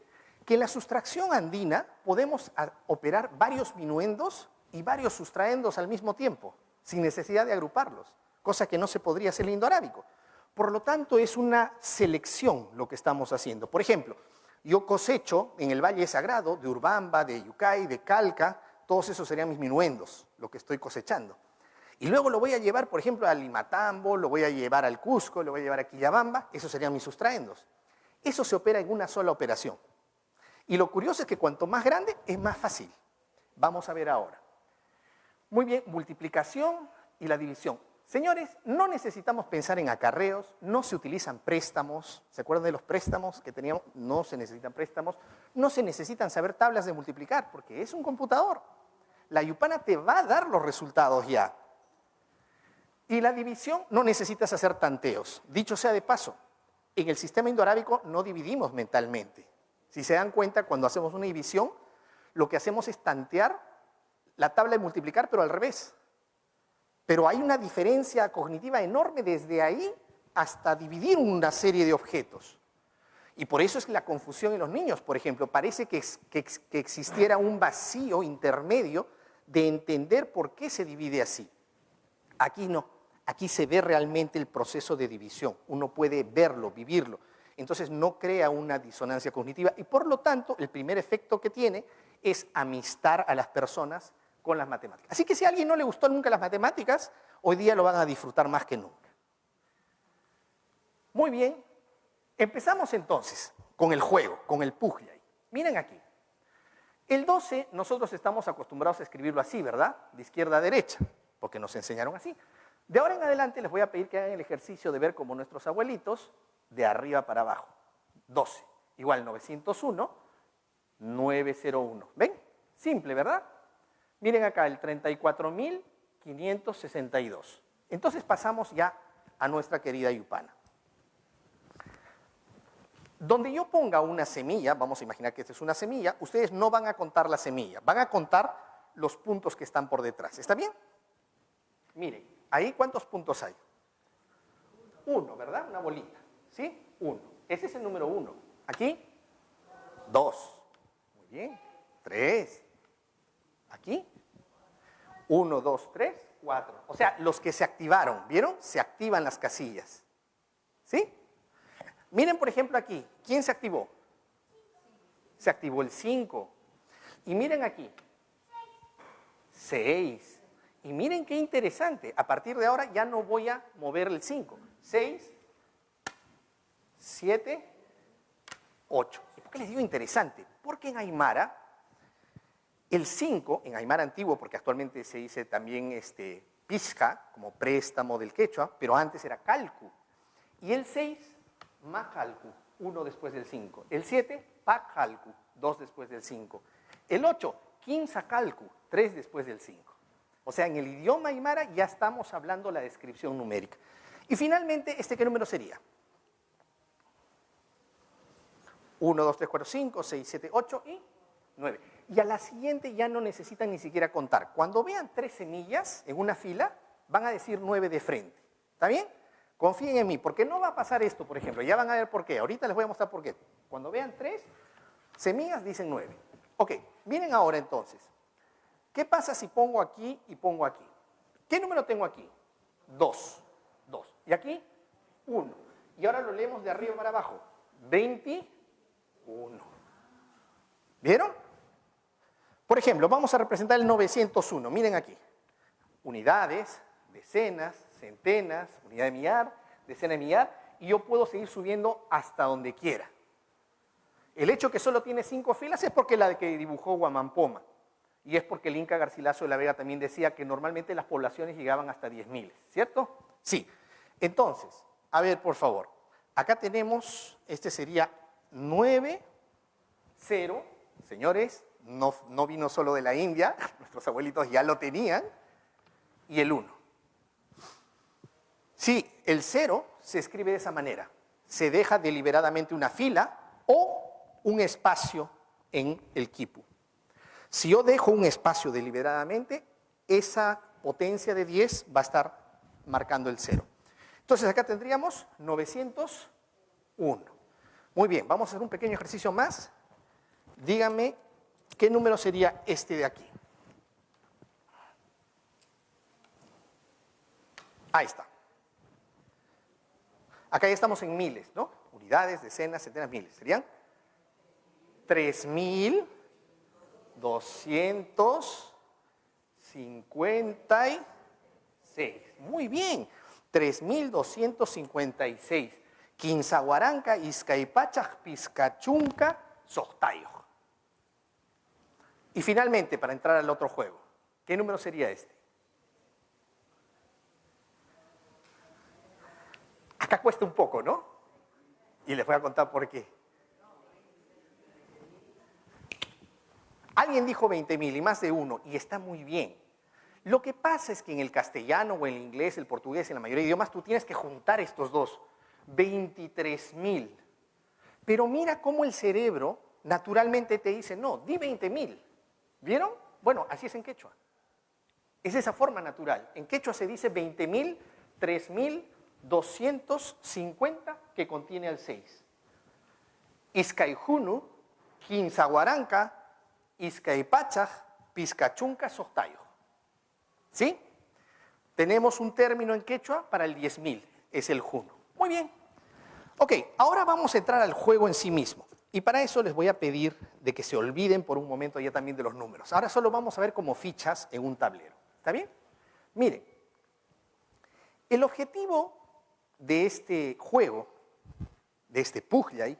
Que en la sustracción andina podemos operar varios minuendos y varios sustraendos al mismo tiempo, sin necesidad de agruparlos, cosa que no se podría hacer en el indoarábico. Por lo tanto, es una selección lo que estamos haciendo. Por ejemplo, yo cosecho en el Valle Sagrado de Urbamba, de Yucay, de Calca, todos esos serían mis minuendos, lo que estoy cosechando. Y luego lo voy a llevar, por ejemplo, al Limatambo, lo voy a llevar al Cusco, lo voy a llevar a Quillabamba, esos serían mis sustraendos. Eso se opera en una sola operación. Y lo curioso es que cuanto más grande, es más fácil. Vamos a ver ahora. Muy bien, multiplicación y la división. Señores, no necesitamos pensar en acarreos, no se utilizan préstamos. ¿Se acuerdan de los préstamos que teníamos? No se necesitan préstamos. No se necesitan saber tablas de multiplicar, porque es un computador. La yupana te va a dar los resultados ya. Y la división no necesitas hacer tanteos. Dicho sea de paso, en el sistema indoarábico no dividimos mentalmente. Si se dan cuenta, cuando hacemos una división, lo que hacemos es tantear la tabla de multiplicar, pero al revés. Pero hay una diferencia cognitiva enorme desde ahí hasta dividir una serie de objetos. Y por eso es la confusión en los niños, por ejemplo. Parece que existiera un vacío intermedio de entender por qué se divide así. Aquí no. Aquí se ve realmente el proceso de división. Uno puede verlo, vivirlo. Entonces no crea una disonancia cognitiva y por lo tanto el primer efecto que tiene es amistar a las personas con las matemáticas. Así que si a alguien no le gustó nunca las matemáticas, hoy día lo van a disfrutar más que nunca. Muy bien, empezamos entonces con el juego, con el pujllay. Miren aquí, el 12 nosotros estamos acostumbrados a escribirlo así, ¿verdad? De izquierda a derecha, porque nos enseñaron así. De ahora en adelante les voy a pedir que hagan el ejercicio de ver como nuestros abuelitos, de arriba para abajo. 12, igual 901, 901. ¿Ven? Simple, ¿verdad? Miren acá, el 34.562. Entonces pasamos ya a nuestra querida yupana. Donde yo ponga una semilla, vamos a imaginar que esta es una semilla, ustedes no van a contar la semilla, van a contar los puntos que están por detrás. ¿Está bien? Miren, ahí ¿cuántos puntos hay? 1, ¿verdad? Una bolita, ¿sí? 1. Ese es el número 1. Aquí, 2. Muy bien. 3. Aquí, 1, 2, 3, 4. O sea, los que se activaron, ¿vieron? Se activan las casillas. ¿Sí? Miren, por ejemplo, aquí. ¿Quién se activó? Se activó el 5. Y miren aquí. 6. Y miren qué interesante. A partir de ahora ya no voy a mover el 5. 6, 7, 8. ¿Y por qué les digo interesante? Porque en Aymara, el 5, en Aymara antiguo, porque actualmente se dice también pizca, como préstamo del quechua, pero antes era calcu. Y el 6, macalcu, 1 después del 5. El 7, pacalcu, 2 después del 5. El 8, quinzacalcu, 3 después del 5. O sea, en el idioma aymara ya estamos hablando la descripción numérica. Y finalmente, ¿qué número sería? 1, 2, 3, 4, 5, 6, 7, 8 y 9. Y a la siguiente ya no necesitan ni siquiera contar. Cuando vean 3 semillas en una fila, van a decir 9 de frente. ¿Está bien? Confíen en mí, porque no va a pasar esto, por ejemplo. Ya van a ver por qué. Ahorita les voy a mostrar por qué. Cuando vean 3 semillas, dicen 9. Ok, miren ahora entonces. ¿Qué pasa si pongo aquí y pongo aquí? ¿Qué número tengo aquí? 2. 2. ¿Y aquí? 1. Y ahora lo leemos de arriba para abajo. 21. ¿Vieron? Por ejemplo, vamos a representar el 901. Miren aquí. Unidades, decenas, centenas, unidad de millar, decena de millar, y yo puedo seguir subiendo hasta donde quiera. El hecho que solo tiene 5 filas es porque la que dibujó Huamampoma. Y es porque el Inca Garcilaso de la Vega también decía que normalmente las poblaciones llegaban hasta 10.000, ¿cierto? Sí. Entonces, a ver, por favor. Acá tenemos, sería 9, 0. Señores, no vino solo de la India, nuestros abuelitos ya lo tenían. Y el 1. Sí, el 0 se escribe de esa manera. Se deja deliberadamente una fila o un espacio en el quipu. Si yo dejo un espacio deliberadamente, esa potencia de 10 va a estar marcando el 0. Entonces acá tendríamos 901. Muy bien, vamos a hacer un pequeño ejercicio más. Díganme qué número sería este de aquí. Ahí está. Acá ya estamos en miles, ¿no? Unidades, decenas, centenas, miles. ¿Serían? 3.256. Muy bien. 3.256. Quinzahuaranca, Izcaipachaj, Pizcachunca, Sohtayo. Y finalmente, para entrar al otro juego, ¿qué número sería este? Acá cuesta un poco, ¿no? Y les voy a contar por qué. Alguien dijo 20.000 y más de uno, y está muy bien. Lo que pasa es que en el castellano o en el inglés, el portugués, en la mayoría de idiomas, tú tienes que juntar estos dos. 23.000. Pero mira cómo el cerebro naturalmente te dice, no, di 20.000. ¿Vieron? Bueno, así es en quechua. Es esa forma natural. En quechua se dice 20.000, 3.250 que contiene al 6. Izcaijunu, Quinzahuaranca, Izcaipachaj, Pizcachunca, Sohtayo. ¿Sí? Tenemos un término en quechua para el 10.000, es el junu. Muy bien. Ok, ahora vamos a entrar al juego en sí mismo. Y para eso les voy a pedir de que se olviden por un momento ya también de los números. Ahora solo vamos a ver como fichas en un tablero. ¿Está bien? Miren, el objetivo de este juego, de este puglay,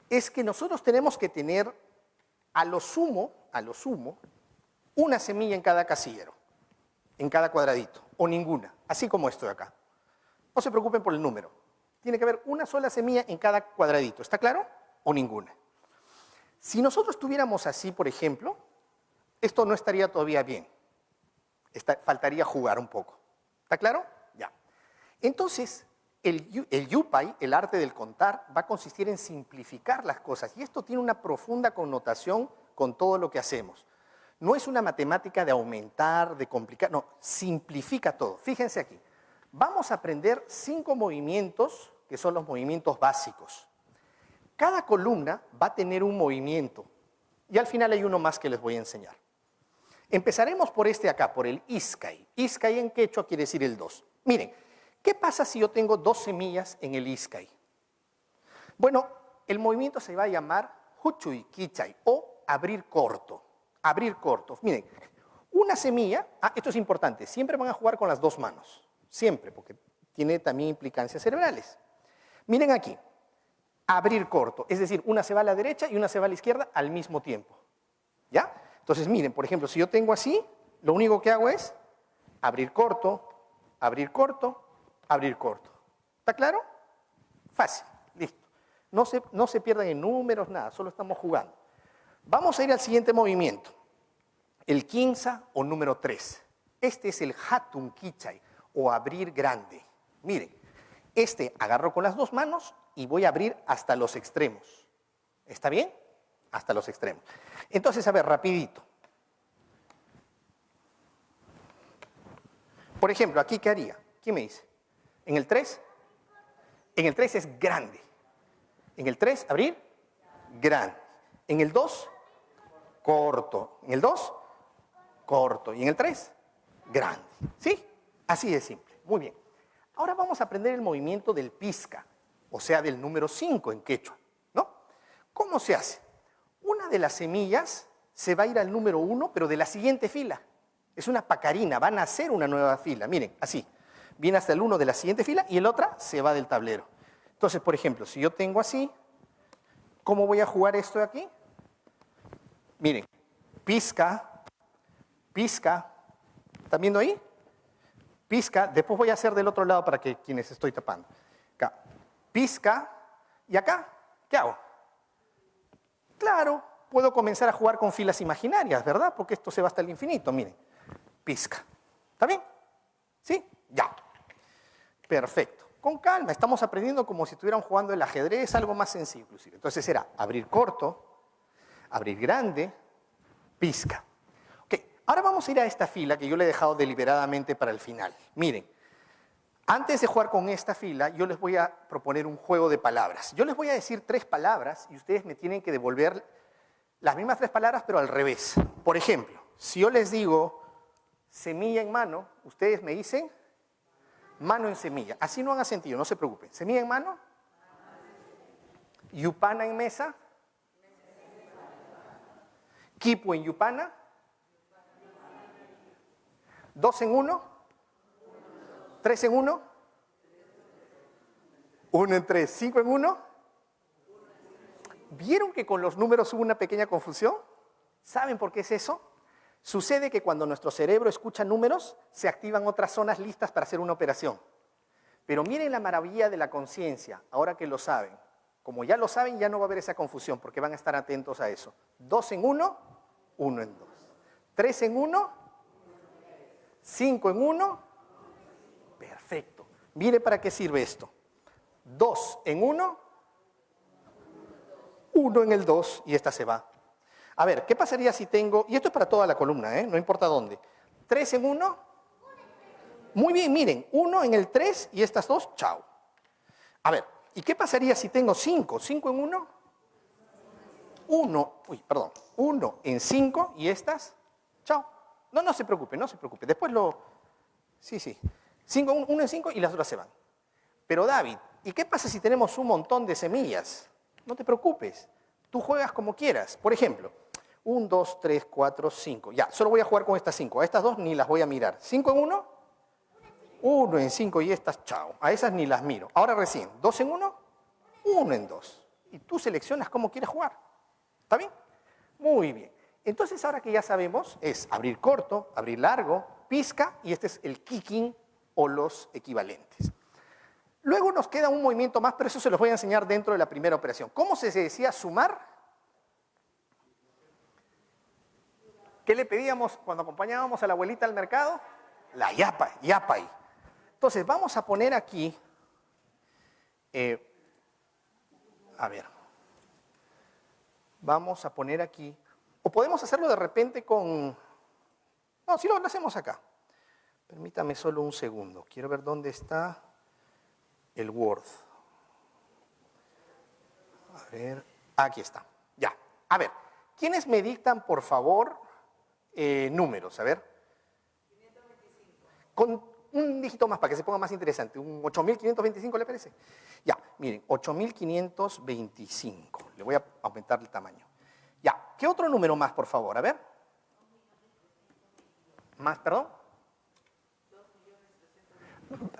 es que nosotros tenemos que tener a lo sumo, una semilla en cada casillero, en cada cuadradito, o ninguna, así como esto de acá. No se preocupen por el número. Tiene que haber una sola semilla en cada cuadradito, ¿está claro? O ninguna. Si nosotros tuviéramos así, por ejemplo, esto no estaría todavía bien. Faltaría jugar un poco. ¿Está claro? Ya. Entonces, el yupay, el arte del contar, va a consistir en simplificar las cosas. Y esto tiene una profunda connotación con todo lo que hacemos. No es una matemática de aumentar, de complicar, no, simplifica todo. Fíjense aquí. Vamos a aprender 5 movimientos que son los movimientos básicos. Cada columna va a tener un movimiento y al final hay uno más que les voy a enseñar. Empezaremos por este acá, por el Iskay. Iskay en quechua quiere decir el 2. Miren, ¿qué pasa si yo tengo 2 semillas en el Iskay? Bueno, el movimiento se va a llamar Huchuy Kichay o abrir corto. Abrir corto. Miren, una semilla, esto es importante, siempre van a jugar con las 2 manos. Siempre, porque tiene también implicancias cerebrales. Miren aquí, abrir corto, es decir, una se va a la derecha y una se va a la izquierda al mismo tiempo. ¿Ya? Entonces, miren, por ejemplo, si yo tengo así, lo único que hago es abrir corto, abrir corto, abrir corto. ¿Está claro? Fácil, listo. No se pierdan en números, nada, solo estamos jugando. Vamos a ir al siguiente movimiento, el quinza o número 3. Este es el Hatun Kichay o abrir grande. Miren, agarro con las 2 manos y voy a abrir hasta los extremos. ¿Está bien? Hasta los extremos. Entonces, a ver, rapidito. Por ejemplo, ¿aquí qué haría? ¿Quién me dice? ¿En el 3? En el 3 es grande. En el 3, abrir, grande. En el 2, corto. En el 2, corto. Y en el 3, grande. ¿Sí? Así de simple. Muy bien. Ahora vamos a aprender el movimiento del pizca, o sea, del número 5 en quechua, ¿no? ¿Cómo se hace? Una de las semillas se va a ir al número 1, pero de la siguiente fila. Es una pacarina, van a hacer una nueva fila. Miren, así. Viene hasta el 1 de la siguiente fila y el otra se va del tablero. Entonces, por ejemplo, si yo tengo así, ¿cómo voy a jugar esto de aquí? Miren, pizca, pizca. ¿Están viendo ahí? Pizca, después voy a hacer del otro lado para que quienes estoy tapando. Acá, pizca, y acá, ¿qué hago? Claro, puedo comenzar a jugar con filas imaginarias, ¿verdad? Porque esto se va hasta el infinito, miren. Pizca. ¿Está bien? ¿Sí? Ya. Perfecto. Con calma, estamos aprendiendo como si estuvieran jugando el ajedrez, algo más sencillo inclusive. Entonces era abrir corto, abrir grande, pizca. Ok, ahora vamos a ir a esta fila que yo le he dejado deliberadamente para el final. Miren, antes de jugar con esta fila, yo les voy a proponer un juego de palabras. Yo les voy a decir 3 palabras y ustedes me tienen que devolver las mismas 3 palabras, pero al revés. Por ejemplo, si yo les digo semilla en mano, ustedes me dicen mano en semilla. Así no haga sentido, no se preocupen. Semilla en mano, yupana en mesa, quipu en yupana, 2 en 1, 3 en 1, 1 en 3, 5 en 1. ¿Vieron que con los números hubo una pequeña confusión? ¿Saben por qué es eso? Sucede que cuando nuestro cerebro escucha números, se activan otras zonas listas para hacer una operación. Pero miren la maravilla de la conciencia, ahora que lo saben. Como ya lo saben, ya no va a haber esa confusión, porque van a estar atentos a eso. 2 en 1, 1 en 2. 3 en 1, 5 en 1. Perfecto. Mire para qué sirve esto. 2 en 1, 1 en el 2, y esta se va. A ver, ¿qué pasaría si tengo, y esto es para toda la columna, no importa dónde, 3 en 1? Muy bien, miren, 1 en el 3 y estas 2, chao. A ver, ¿y qué pasaría si tengo 5? ¿5 en 1? 1 en 5 y estas, chao. No se preocupe, no se preocupe. Después sí. 1 en 5 y las otras se van. Pero David, ¿y qué pasa si tenemos un montón de semillas? No te preocupes, tú juegas como quieras. Por ejemplo, 1, 2, 3, 4, 5. Ya, solo voy a jugar con estas 5. A estas 2 ni las voy a mirar. 5 en 1, 1 en 5 y estas, chao. A esas ni las miro. Ahora recién, 2 en 1, 1 en 2. Y tú seleccionas cómo quieres jugar. ¿Está bien? Muy bien. Entonces, ahora que ya sabemos, es abrir corto, abrir largo, pizca, y este es el kicking o los equivalentes. Luego nos queda un movimiento más, pero eso se los voy a enseñar dentro de la primera operación. ¿Cómo se decía sumar? ¿Qué le pedíamos cuando acompañábamos a la abuelita al mercado? La yapay. Entonces, vamos a poner aquí, vamos a poner aquí, o podemos hacerlo de repente con, no, si lo hacemos acá. Permítame solo un segundo. Quiero ver dónde está el Word. A ver, aquí está. Ya. A ver, ¿quiénes me dictan, por favor, números? A ver. 525. Con un dígito más para que se ponga más interesante. ¿Un 8.525 le parece? Ya, miren, 8.525. Le voy a aumentar el tamaño. Ya, ¿qué otro número más, por favor? A ver. ¿Más, perdón?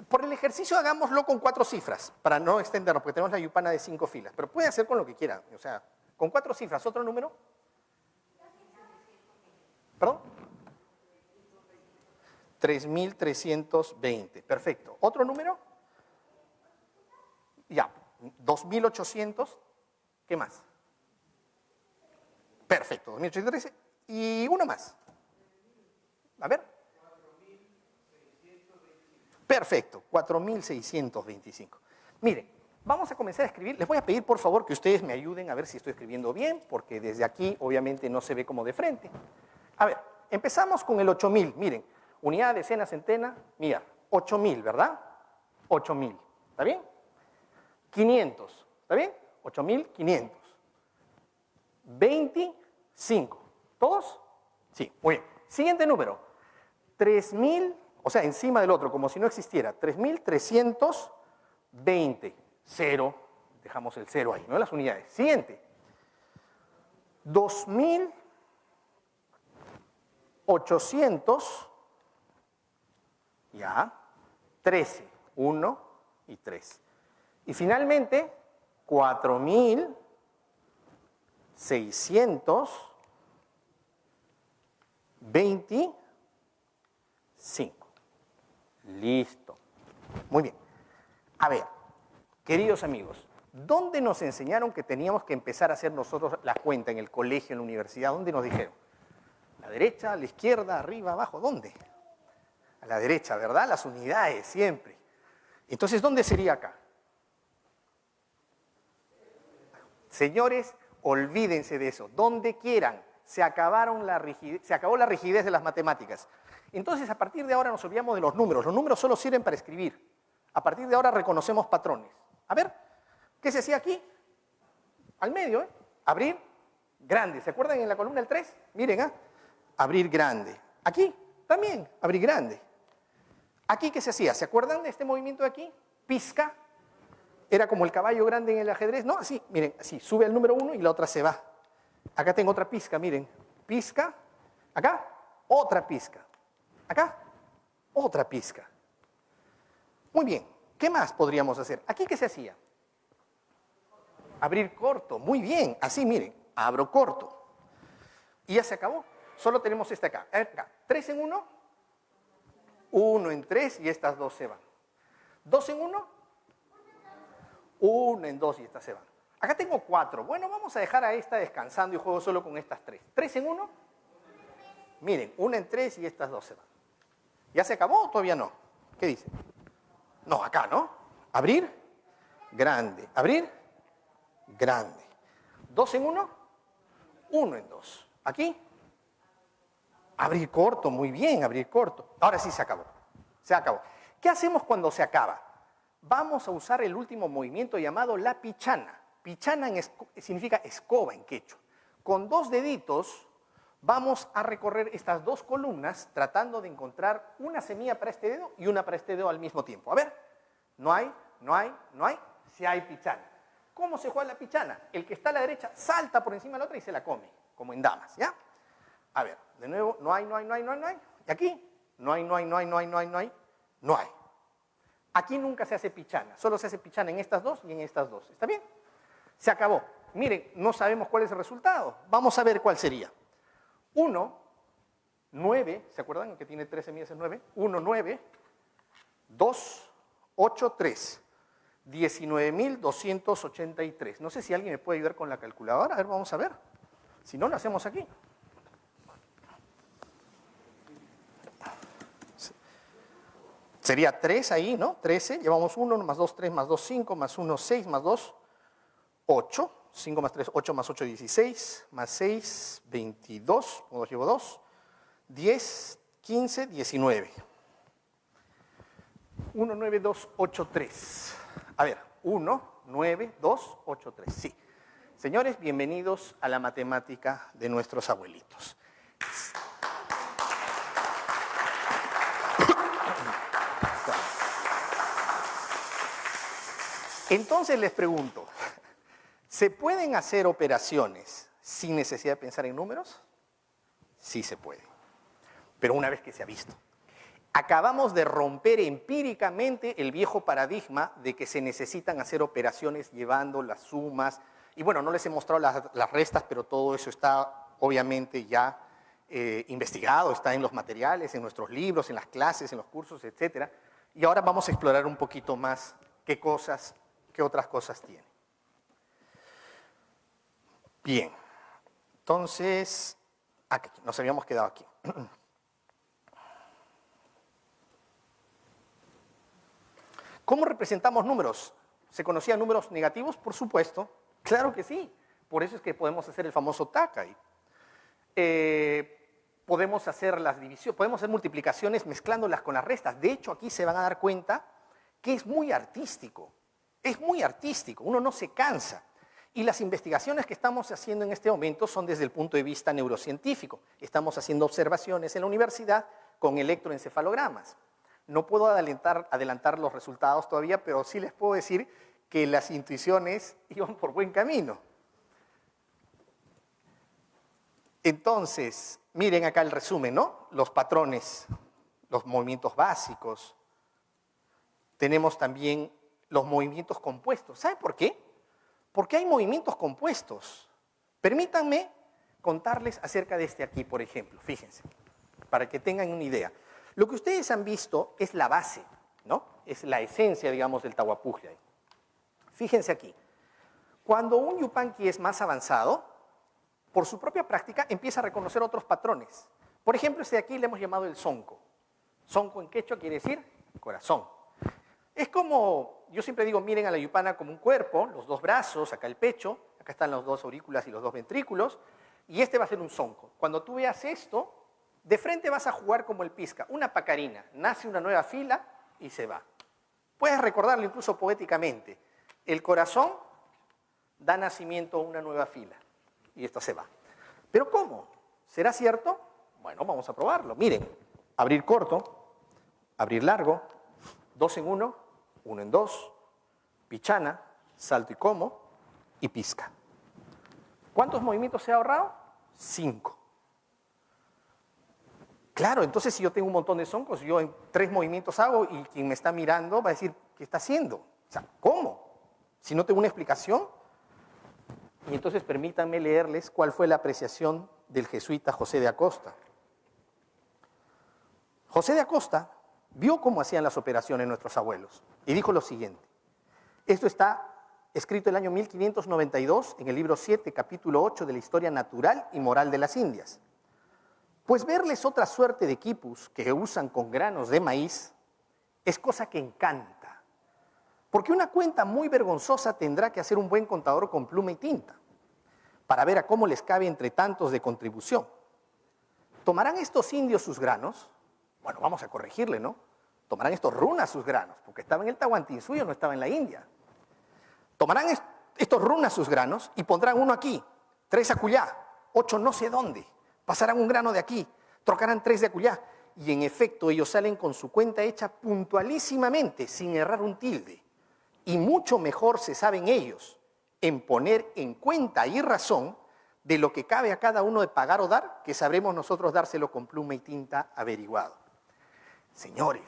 Por el ejercicio hagámoslo con 4 cifras, para no extendernos, porque tenemos la yupana de 5 filas. Pero puede hacer con lo que quiera, o sea, con 4 cifras. ¿Otro número? ¿Perdón? 3.320, perfecto. ¿Otro número? Ya, 2.800, ¿qué más? Perfecto, 2.813. Y uno más. A ver. Perfecto, 4.625. Miren, vamos a comenzar a escribir. Les voy a pedir, por favor, que ustedes me ayuden a ver si estoy escribiendo bien, porque desde aquí, obviamente, no se ve como de frente. A ver, empezamos con el 8.000. Miren, unidad, decena, centena, mira, 8.000, ¿verdad? 8.000, ¿está bien? 500, ¿está bien? 8.500. 25, ¿todos? Sí, muy bien. Siguiente número, 3.000, o sea, encima del otro, como si no existiera, 3.320, 0, dejamos el 0 ahí, ¿no? Las unidades. Siguiente, 2.800, ya, 13, 1 y 3. Y finalmente, 4.625. Listo. Muy bien. A ver, queridos amigos, ¿dónde nos enseñaron que teníamos que empezar a hacer nosotros la cuenta en el colegio, en la universidad? ¿Dónde nos dijeron? ¿A la derecha, a la izquierda, arriba, abajo? ¿Dónde? A la derecha, ¿verdad? Las unidades, siempre. Entonces, ¿dónde sería acá? Señores, olvídense de eso. Donde quieran. Se acabó la rigidez de las matemáticas. Entonces, a partir de ahora nos olvidamos de los números. Los números solo sirven para escribir. A partir de ahora reconocemos patrones. A ver, ¿qué se hacía aquí? Al medio, ¿eh? Abrir grande. ¿Se acuerdan en la columna del 3? Miren, ¿ah? Abrir grande. Aquí también, abrir grande. Aquí, ¿qué se hacía? ¿Se acuerdan de este movimiento de aquí? Pizca. Era como el caballo grande en el ajedrez. No, así, miren, así, sube el número 1 y la otra se va. Acá tengo otra pizca, miren. Pizca. Acá, otra pizca. Acá, otra pizca. Muy bien, ¿qué más podríamos hacer? ¿Aquí qué se hacía? Abrir corto, muy bien. Así, miren, abro corto. Y ya se acabó. Solo tenemos esta acá. Acá, 3 en 1, 1 en 3 y estas dos se van. 2 en 1, 1 en 2 y estas se van. Acá tengo 4. Bueno, vamos a dejar a esta descansando y juego solo con estas 3. 3 en 1. Miren, 1 en 3 y estas dos se van. ¿Ya se acabó o todavía no? ¿Qué dice? No, acá, ¿no? Abrir, grande. Abrir, grande. 2 en 1, 1 en 2. Aquí, abrir corto, muy bien, abrir corto. Ahora sí se acabó. Se acabó. ¿Qué hacemos cuando se acaba? Vamos a usar el último movimiento llamado la pichana. Pichana significa escoba en quechua. Con 2 deditos vamos a recorrer estas 2 columnas tratando de encontrar una semilla para este dedo y una para este dedo al mismo tiempo. A ver, no hay. Si hay pichana. ¿Cómo se juega la pichana? El que está a la derecha salta por encima de la otra y se la come, como en damas, ¿ya? A ver, de nuevo, no hay. Y aquí, no hay. Aquí nunca se hace pichana, solo se hace pichana en estas 2 y en estas 2. ¿Está bien? Se acabó. Miren, no sabemos cuál es el resultado. Vamos a ver cuál sería. 1, 9, ¿se acuerdan que tiene 3 semillas en 9? 1, 9, 2, 8, 3. 19.283. No sé si alguien me puede ayudar con la calculadora. A ver, vamos a ver. Si no, lo hacemos aquí. Sería 3 ahí, ¿no? 13. Llevamos 1 más 2, 3 más 2, 5 más 1, 6 más 2, 8. 5 más 3, 8 más 8, 16. Más 6, 22. 2 llevo 2. 10, 15, 19. 19283. A ver, 19283, sí. Señores, bienvenidos a la matemática de nuestros abuelitos. Entonces les pregunto, ¿se pueden hacer operaciones sin necesidad de pensar en números? Sí se puede, pero una vez que se ha visto. Acabamos de romper empíricamente el viejo paradigma de que se necesitan hacer operaciones llevando las sumas. Y bueno, no les he mostrado las restas, pero todo eso está obviamente ya investigado, está en los materiales, en nuestros libros, en las clases, en los cursos, etc. Y ahora vamos a explorar un poquito más qué otras cosas tiene. Bien, entonces, aquí, nos habíamos quedado aquí. ¿Cómo representamos números? ¿Se conocían números negativos? Por supuesto. Claro que sí. Por eso es que podemos hacer el famoso Takai. Podemos hacer las divisiones, podemos hacer multiplicaciones mezclándolas con las restas. De hecho, aquí se van a dar cuenta que es muy artístico. Es muy artístico. Uno no se cansa. Y las investigaciones que estamos haciendo en este momento son desde el punto de vista neurocientífico. Estamos haciendo observaciones en la universidad con electroencefalogramas. No puedo adelantar los resultados todavía, pero sí les puedo decir que las intuiciones iban por buen camino. Entonces, miren acá el resumen, ¿no? Los patrones, los movimientos básicos. Tenemos también los movimientos compuestos. ¿Sabe por qué? Porque hay movimientos compuestos. Permítanme contarles acerca de este aquí, por ejemplo. Fíjense, para que tengan una idea. Lo que ustedes han visto es la base, ¿no? Es la esencia, digamos, del Tawapujli. Fíjense aquí. Cuando un Yupanqui es más avanzado, por su propia práctica empieza a reconocer otros patrones. Por ejemplo, este de aquí le hemos llamado el sonco. Sonco en quechua quiere decir corazón. Es como, yo siempre digo, miren a la yupana como un cuerpo, los dos brazos, acá el pecho, acá están los dos aurículas y los dos ventrículos, y este va a ser un sonco. Cuando tú veas esto, de frente vas a jugar como el pizca, una pacarina, nace una nueva fila y se va. Puedes recordarlo incluso poéticamente. El corazón da nacimiento a una nueva fila y esto se va. ¿Pero cómo? ¿Será cierto? Bueno, vamos a probarlo. Miren, abrir corto, abrir largo, 2 en 1, 1 en 2, pichana, salto y como y pizca. ¿Cuántos movimientos se ha ahorrado? 5. Claro, entonces si yo tengo un montón de zoncos, yo en 3 movimientos hago y quien me está mirando va a decir, ¿qué está haciendo? O sea, ¿cómo? Si no tengo una explicación. Y entonces permítanme leerles cuál fue la apreciación del jesuita José de Acosta. José de Acosta vio cómo hacían las operaciones nuestros abuelos y dijo lo siguiente. Esto está escrito el año 1592 en el libro 7, capítulo 8 de la Historia Natural y Moral de las Indias. Pues verles otra suerte de quipus que usan con granos de maíz es cosa que encanta. Porque una cuenta muy vergonzosa tendrá que hacer un buen contador con pluma y tinta para ver a cómo les cabe entre tantos de contribución. ¿Tomarán estos indios sus granos? Bueno, vamos a corregirle, ¿no? Tomarán estos runas sus granos, porque estaba en el Tahuantinsuyo, no estaba en la India. Tomarán estos runas sus granos y pondrán uno aquí, 3 acullá, 8 no sé dónde. Pasarán un grano de aquí, trocarán 3 de acullá. Y en efecto ellos salen con su cuenta hecha puntualísimamente, sin errar un tilde. Y mucho mejor se saben ellos en poner en cuenta y razón de lo que cabe a cada uno de pagar o dar, que sabremos nosotros dárselo con pluma y tinta averiguado. Señores,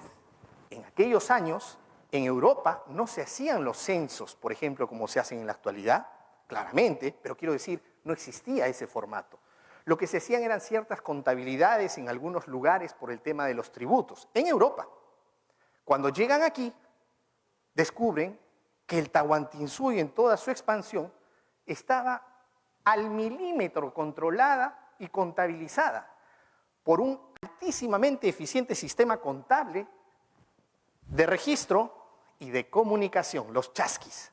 en aquellos años, en Europa no se hacían los censos, por ejemplo, como se hacen en la actualidad, claramente, pero quiero decir, no existía ese formato. Lo que se hacían eran ciertas contabilidades en algunos lugares por el tema de los tributos, en Europa. Cuando llegan aquí, descubren que el Tahuantinsuyo en toda su expansión estaba al milímetro controlada y contabilizada por un altísimamente eficiente sistema contable de registro y de comunicación, los chasquis,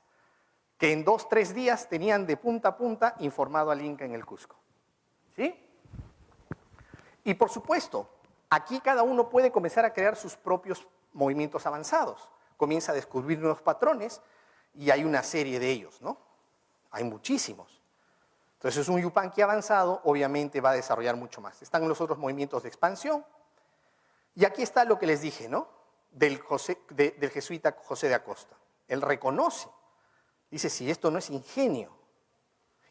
que en 2 o 3 días tenían de punta a punta informado al Inca en el Cusco. ¿Sí? Y por supuesto, aquí cada uno puede comenzar a crear sus propios movimientos avanzados, comienza a descubrir nuevos patrones y hay una serie de ellos, ¿no? Hay muchísimos. Entonces un Yupanqui avanzado obviamente va a desarrollar mucho más. Están los otros movimientos de expansión y aquí está lo que les dije, ¿no? Del jesuita José de Acosta. Él reconoce, dice, si esto no es ingenio,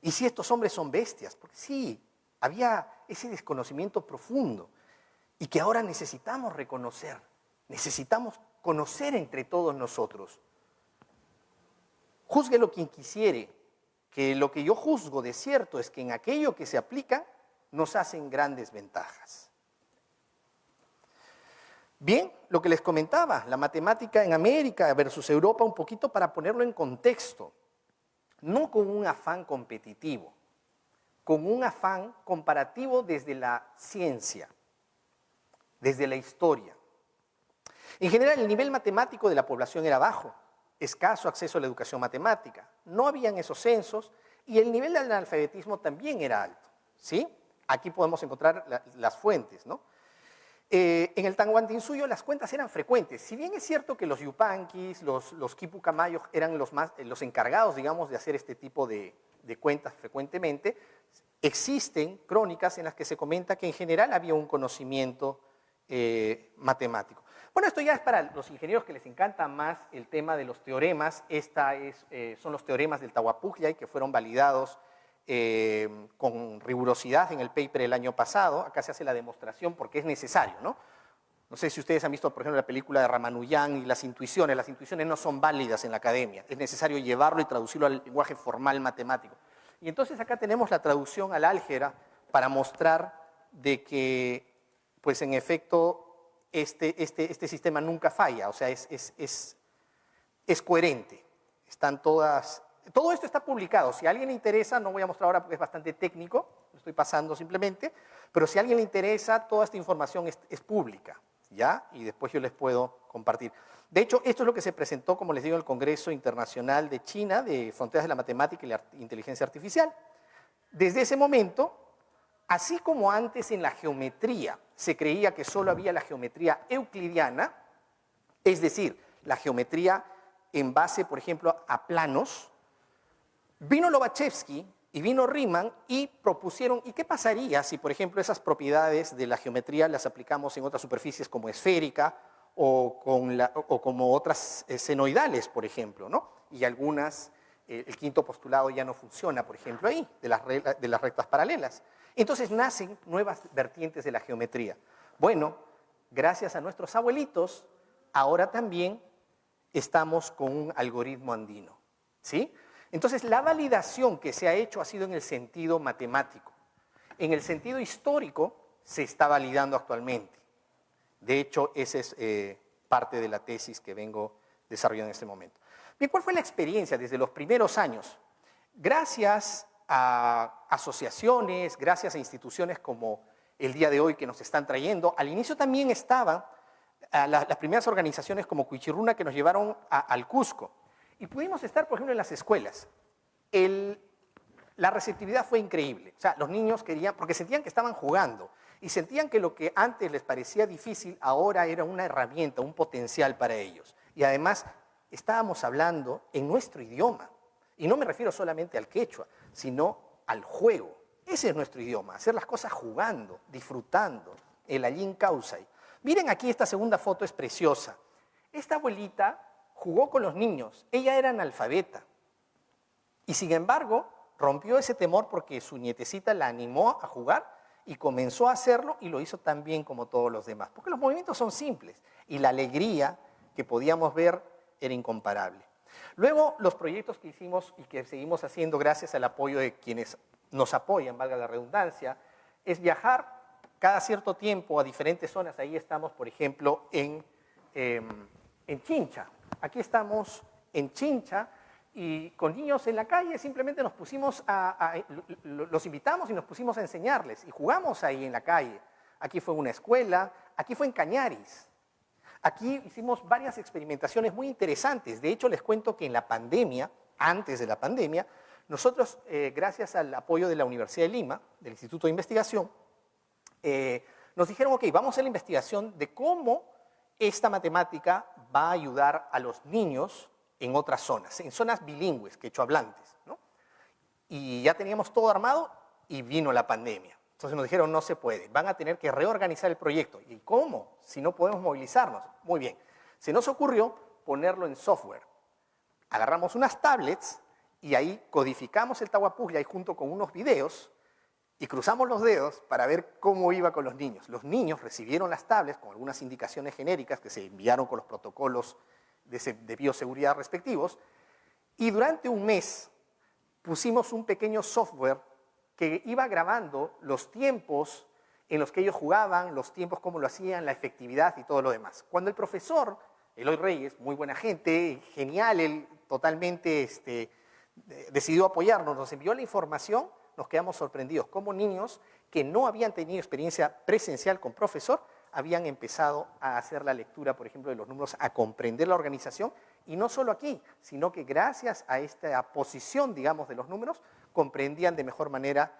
y si estos hombres son bestias, porque sí, había ese desconocimiento profundo y que ahora necesitamos reconocer, necesitamos conocer entre todos nosotros. Júzguelo quien quisiere, que lo que yo juzgo de cierto es que en aquello que se aplica nos hacen grandes ventajas. Bien, lo que les comentaba, la matemática en América versus Europa, un poquito para ponerlo en contexto, no con un afán competitivo, con un afán comparativo desde la ciencia, desde la historia. En general, el nivel matemático de la población era bajo, escaso acceso a la educación matemática, no habían esos censos y el nivel del analfabetismo también era alto, ¿sí? Aquí podemos encontrar las fuentes, ¿no? En el Tahuantinsuyo las cuentas eran frecuentes. Si bien es cierto que los yupanquis, los quipucamayos eran los encargados, digamos, de hacer este tipo de cuentas frecuentemente, existen crónicas en las que se comenta que en general había un conocimiento matemático. Bueno, esto ya es para los ingenieros que les encanta más el tema de los teoremas. Son los teoremas del Tahuapujllay que fueron validados con rigurosidad en el paper el año pasado. Acá se hace la demostración porque es necesario, ¿no? No sé si ustedes han visto, por ejemplo, la película de Ramanujan y las intuiciones. Las intuiciones no son válidas en la academia. Es necesario llevarlo y traducirlo al lenguaje formal matemático. Y entonces acá tenemos la traducción al álgebra para mostrar de que, pues en efecto, este sistema nunca falla. O sea, es coherente. Están todas... Todo esto está publicado. Si a alguien le interesa, no voy a mostrar ahora porque es bastante técnico, lo estoy pasando simplemente, pero si a alguien le interesa, toda esta información es pública, ¿ya? Y después yo les puedo compartir. De hecho, esto es lo que se presentó, como les digo, en el Congreso Internacional de China de Fronteras de la Matemática y la Inteligencia Artificial. Desde ese momento, así como antes en la geometría se creía que solo había la geometría euclidiana, es decir, la geometría en base, por ejemplo, a planos, vino Lobachevsky y vino Riemann y propusieron, ¿y qué pasaría si, por ejemplo, esas propiedades de la geometría las aplicamos en otras superficies como esférica o como otras senoidales, por ejemplo, ¿no? Y algunas, el quinto postulado ya no funciona, por ejemplo, ahí, de las rectas paralelas. Entonces nacen nuevas vertientes de la geometría. Bueno, gracias a nuestros abuelitos, ahora también estamos con un algoritmo andino, ¿sí? Entonces, la validación que se ha hecho ha sido en el sentido matemático. En el sentido histórico se está validando actualmente. De hecho, esa es parte de la tesis que vengo desarrollando en este momento. Bien, ¿cuál fue la experiencia desde los primeros años? Gracias a asociaciones, gracias a instituciones como el día de hoy que nos están trayendo, al inicio también estaban las primeras organizaciones como Cuichirruna que nos llevaron al Cusco. Y pudimos estar, por ejemplo, en las escuelas. La receptividad fue increíble. O sea, los niños querían, porque sentían que estaban jugando y sentían que lo que antes les parecía difícil, ahora era una herramienta, un potencial para ellos. Y además, estábamos hablando en nuestro idioma. Y no me refiero solamente al quechua, sino al juego. Ese es nuestro idioma, hacer las cosas jugando, disfrutando, el allín causai. Miren aquí, esta segunda foto es preciosa. Esta abuelita jugó con los niños, ella era analfabeta y sin embargo rompió ese temor porque su nietecita la animó a jugar y comenzó a hacerlo y lo hizo tan bien como todos los demás, porque los movimientos son simples y la alegría que podíamos ver era incomparable. Luego los proyectos que hicimos y que seguimos haciendo gracias al apoyo de quienes nos apoyan, valga la redundancia, es viajar cada cierto tiempo a diferentes zonas. Ahí estamos, por ejemplo, en Chincha. Aquí estamos en Chincha y con niños en la calle simplemente nos pusimos los invitamos y nos pusimos a enseñarles y jugamos ahí en la calle. Aquí fue una escuela, aquí fue en Cañaris. Aquí hicimos varias experimentaciones muy interesantes. De hecho, les cuento que en la pandemia, antes de la pandemia, nosotros, gracias al apoyo de la Universidad de Lima, del Instituto de Investigación, nos dijeron, ok, vamos a hacer la investigación de cómo esta matemática va a ayudar a los niños en otras zonas, en zonas bilingües, quechohablantes, ¿no? Y ya teníamos todo armado y vino la pandemia. Entonces nos dijeron, no se puede, van a tener que reorganizar el proyecto. ¿Y cómo? Si no podemos movilizarnos. Muy bien. Se nos ocurrió ponerlo en software. Agarramos unas tablets y ahí codificamos el Tahuá Pujllay junto con unos videos y cruzamos los dedos para ver cómo iba con los niños. Los niños recibieron las tablets con algunas indicaciones genéricas que se enviaron con los protocolos de bioseguridad respectivos, y durante un mes pusimos un pequeño software que iba grabando los tiempos en los que ellos jugaban, los tiempos, cómo lo hacían, la efectividad y todo lo demás. Cuando el profesor, Eloy Reyes, muy buena gente, genial, él totalmente decidió apoyarnos, nos envió la información, nos quedamos sorprendidos como niños que no habían tenido experiencia presencial con profesor, habían empezado a hacer la lectura, por ejemplo, de los números, a comprender la organización, y no solo aquí, sino que gracias a esta posición, digamos, de los números, comprendían de mejor manera,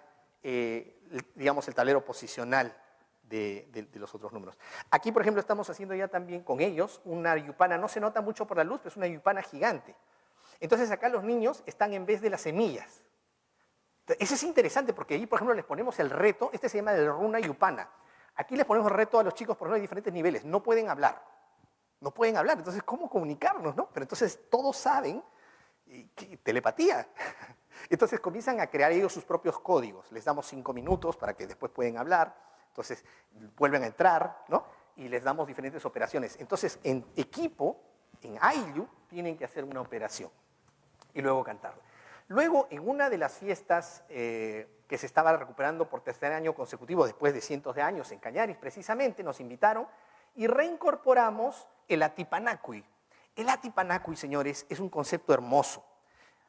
digamos, el tablero posicional de los otros números. Aquí, por ejemplo, estamos haciendo ya también con ellos una yupana, no se nota mucho por la luz, pero es una yupana gigante. Entonces acá los niños están en vez de las semillas. Eso es interesante porque ahí, por ejemplo, les ponemos el reto, este se llama el Runa Yupana. Aquí les ponemos el reto a los chicos, por ejemplo, de diferentes niveles. No pueden hablar. No pueden hablar. Entonces, ¿cómo comunicarnos, no? Pero entonces todos saben telepatía. Entonces comienzan a crear ellos sus propios códigos. Les damos 5 minutos para que después pueden hablar. Entonces vuelven a entrar, ¿no? Y les damos diferentes operaciones. Entonces, en equipo, en Ayllu, tienen que hacer una operación y luego cantarla. Luego, en una de las fiestas que se estaba recuperando por tercer año consecutivo, después de cientos de años, en Cañaris precisamente, nos invitaron y reincorporamos el Atipanacui. El Atipanacui, señores, es un concepto hermoso.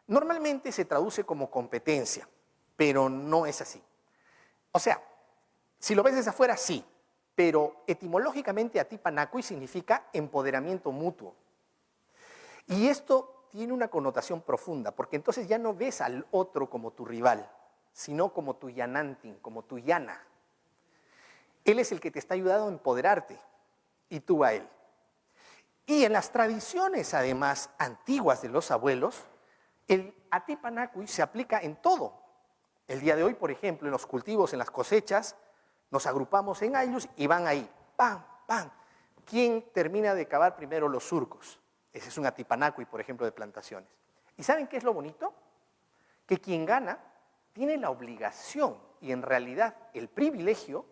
Normalmente se traduce como competencia, pero no es así. O sea, si lo ves desde afuera, sí, pero etimológicamente Atipanacui significa empoderamiento mutuo. Y esto tiene una connotación profunda, porque entonces ya no ves al otro como tu rival, sino como tu yanantin, como tu yana. Él es el que te está ayudando a empoderarte, y tú a él. Y en las tradiciones, además, antiguas de los abuelos, el Atipanacui se aplica en todo. El día de hoy, por ejemplo, en los cultivos, en las cosechas, nos agrupamos en ayllus y van ahí, ¡pam, pam! ¿Quién termina de cavar primero los surcos? Ese es un Atipanacui, por ejemplo, de plantaciones. ¿Y saben qué es lo bonito? Que quien gana tiene la obligación y en realidad el privilegio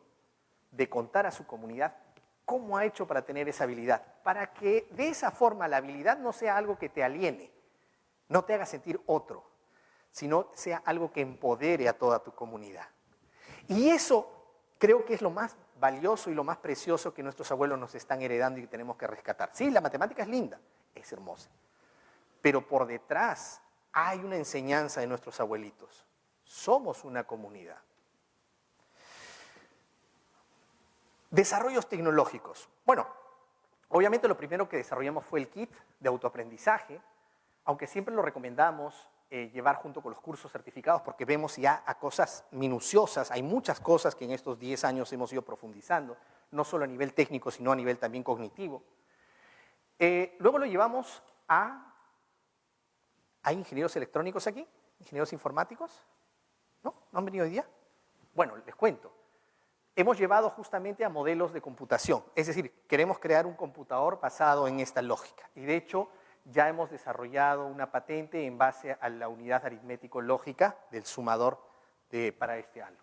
de contar a su comunidad cómo ha hecho para tener esa habilidad, para que de esa forma la habilidad no sea algo que te aliene, no te haga sentir otro, sino sea algo que empodere a toda tu comunidad. Y eso creo que es lo más valioso y lo más precioso que nuestros abuelos nos están heredando y que tenemos que rescatar. Sí, la matemática es linda, es hermosa, pero por detrás hay una enseñanza de nuestros abuelitos. Somos una comunidad. Desarrollos tecnológicos. Bueno, obviamente lo primero que desarrollamos fue el kit de autoaprendizaje, aunque siempre lo recomendamos llevar junto con los cursos certificados porque vemos ya a cosas minuciosas. Hay muchas cosas que en estos 10 años hemos ido profundizando, no solo a nivel técnico, sino a nivel también cognitivo. Luego lo llevamos a... ¿Hay ingenieros electrónicos aquí? ¿Ingenieros informáticos? ¿No? ¿No han venido hoy día? Bueno, les cuento. Hemos llevado justamente a modelos de computación, es decir, queremos crear un computador basado en esta lógica. Y de hecho, ya hemos desarrollado una patente en base a la unidad aritmético-lógica del sumador para este algo.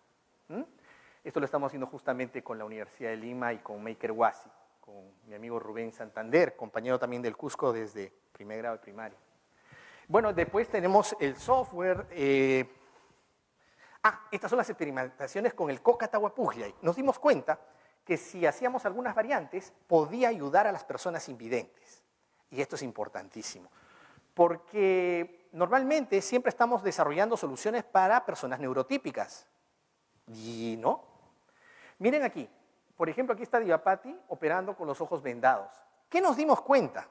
Esto lo estamos haciendo justamente con la Universidad de Lima y con Maker Wasi, con mi amigo Rubén Santander, compañero también del Cusco desde primer grado de primaria. Bueno, después tenemos el software. Estas son las experimentaciones con el Coca Tahuá Pujllay. Nos dimos cuenta que si hacíamos algunas variantes, podía ayudar a las personas invidentes. Y esto es importantísimo, porque normalmente siempre estamos desarrollando soluciones para personas neurotípicas. Y no. Miren aquí, por ejemplo, aquí está Divapati operando con los ojos vendados. ¿Qué nos dimos cuenta?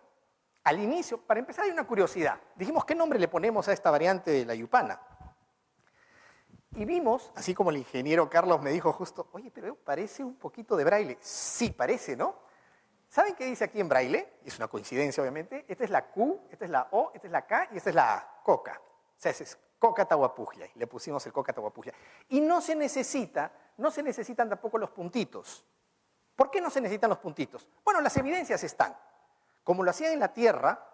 Al inicio, para empezar, hay una curiosidad. Dijimos, ¿qué nombre le ponemos a esta variante de la yupana? Y vimos, así como el ingeniero Carlos me dijo justo, oye, pero parece un poquito de braille. Sí, parece, ¿no? ¿Saben qué dice aquí en braille? Es una coincidencia, obviamente. Esta es la Q, esta es la O, esta es la K y esta es la A, coca. O sea, ese es coca tahuapujllay. Le pusimos el coca tahuapujllay. Y no se necesitan tampoco los puntitos. ¿Por qué no se necesitan los puntitos? Bueno, las evidencias están. Como lo hacían en la Tierra,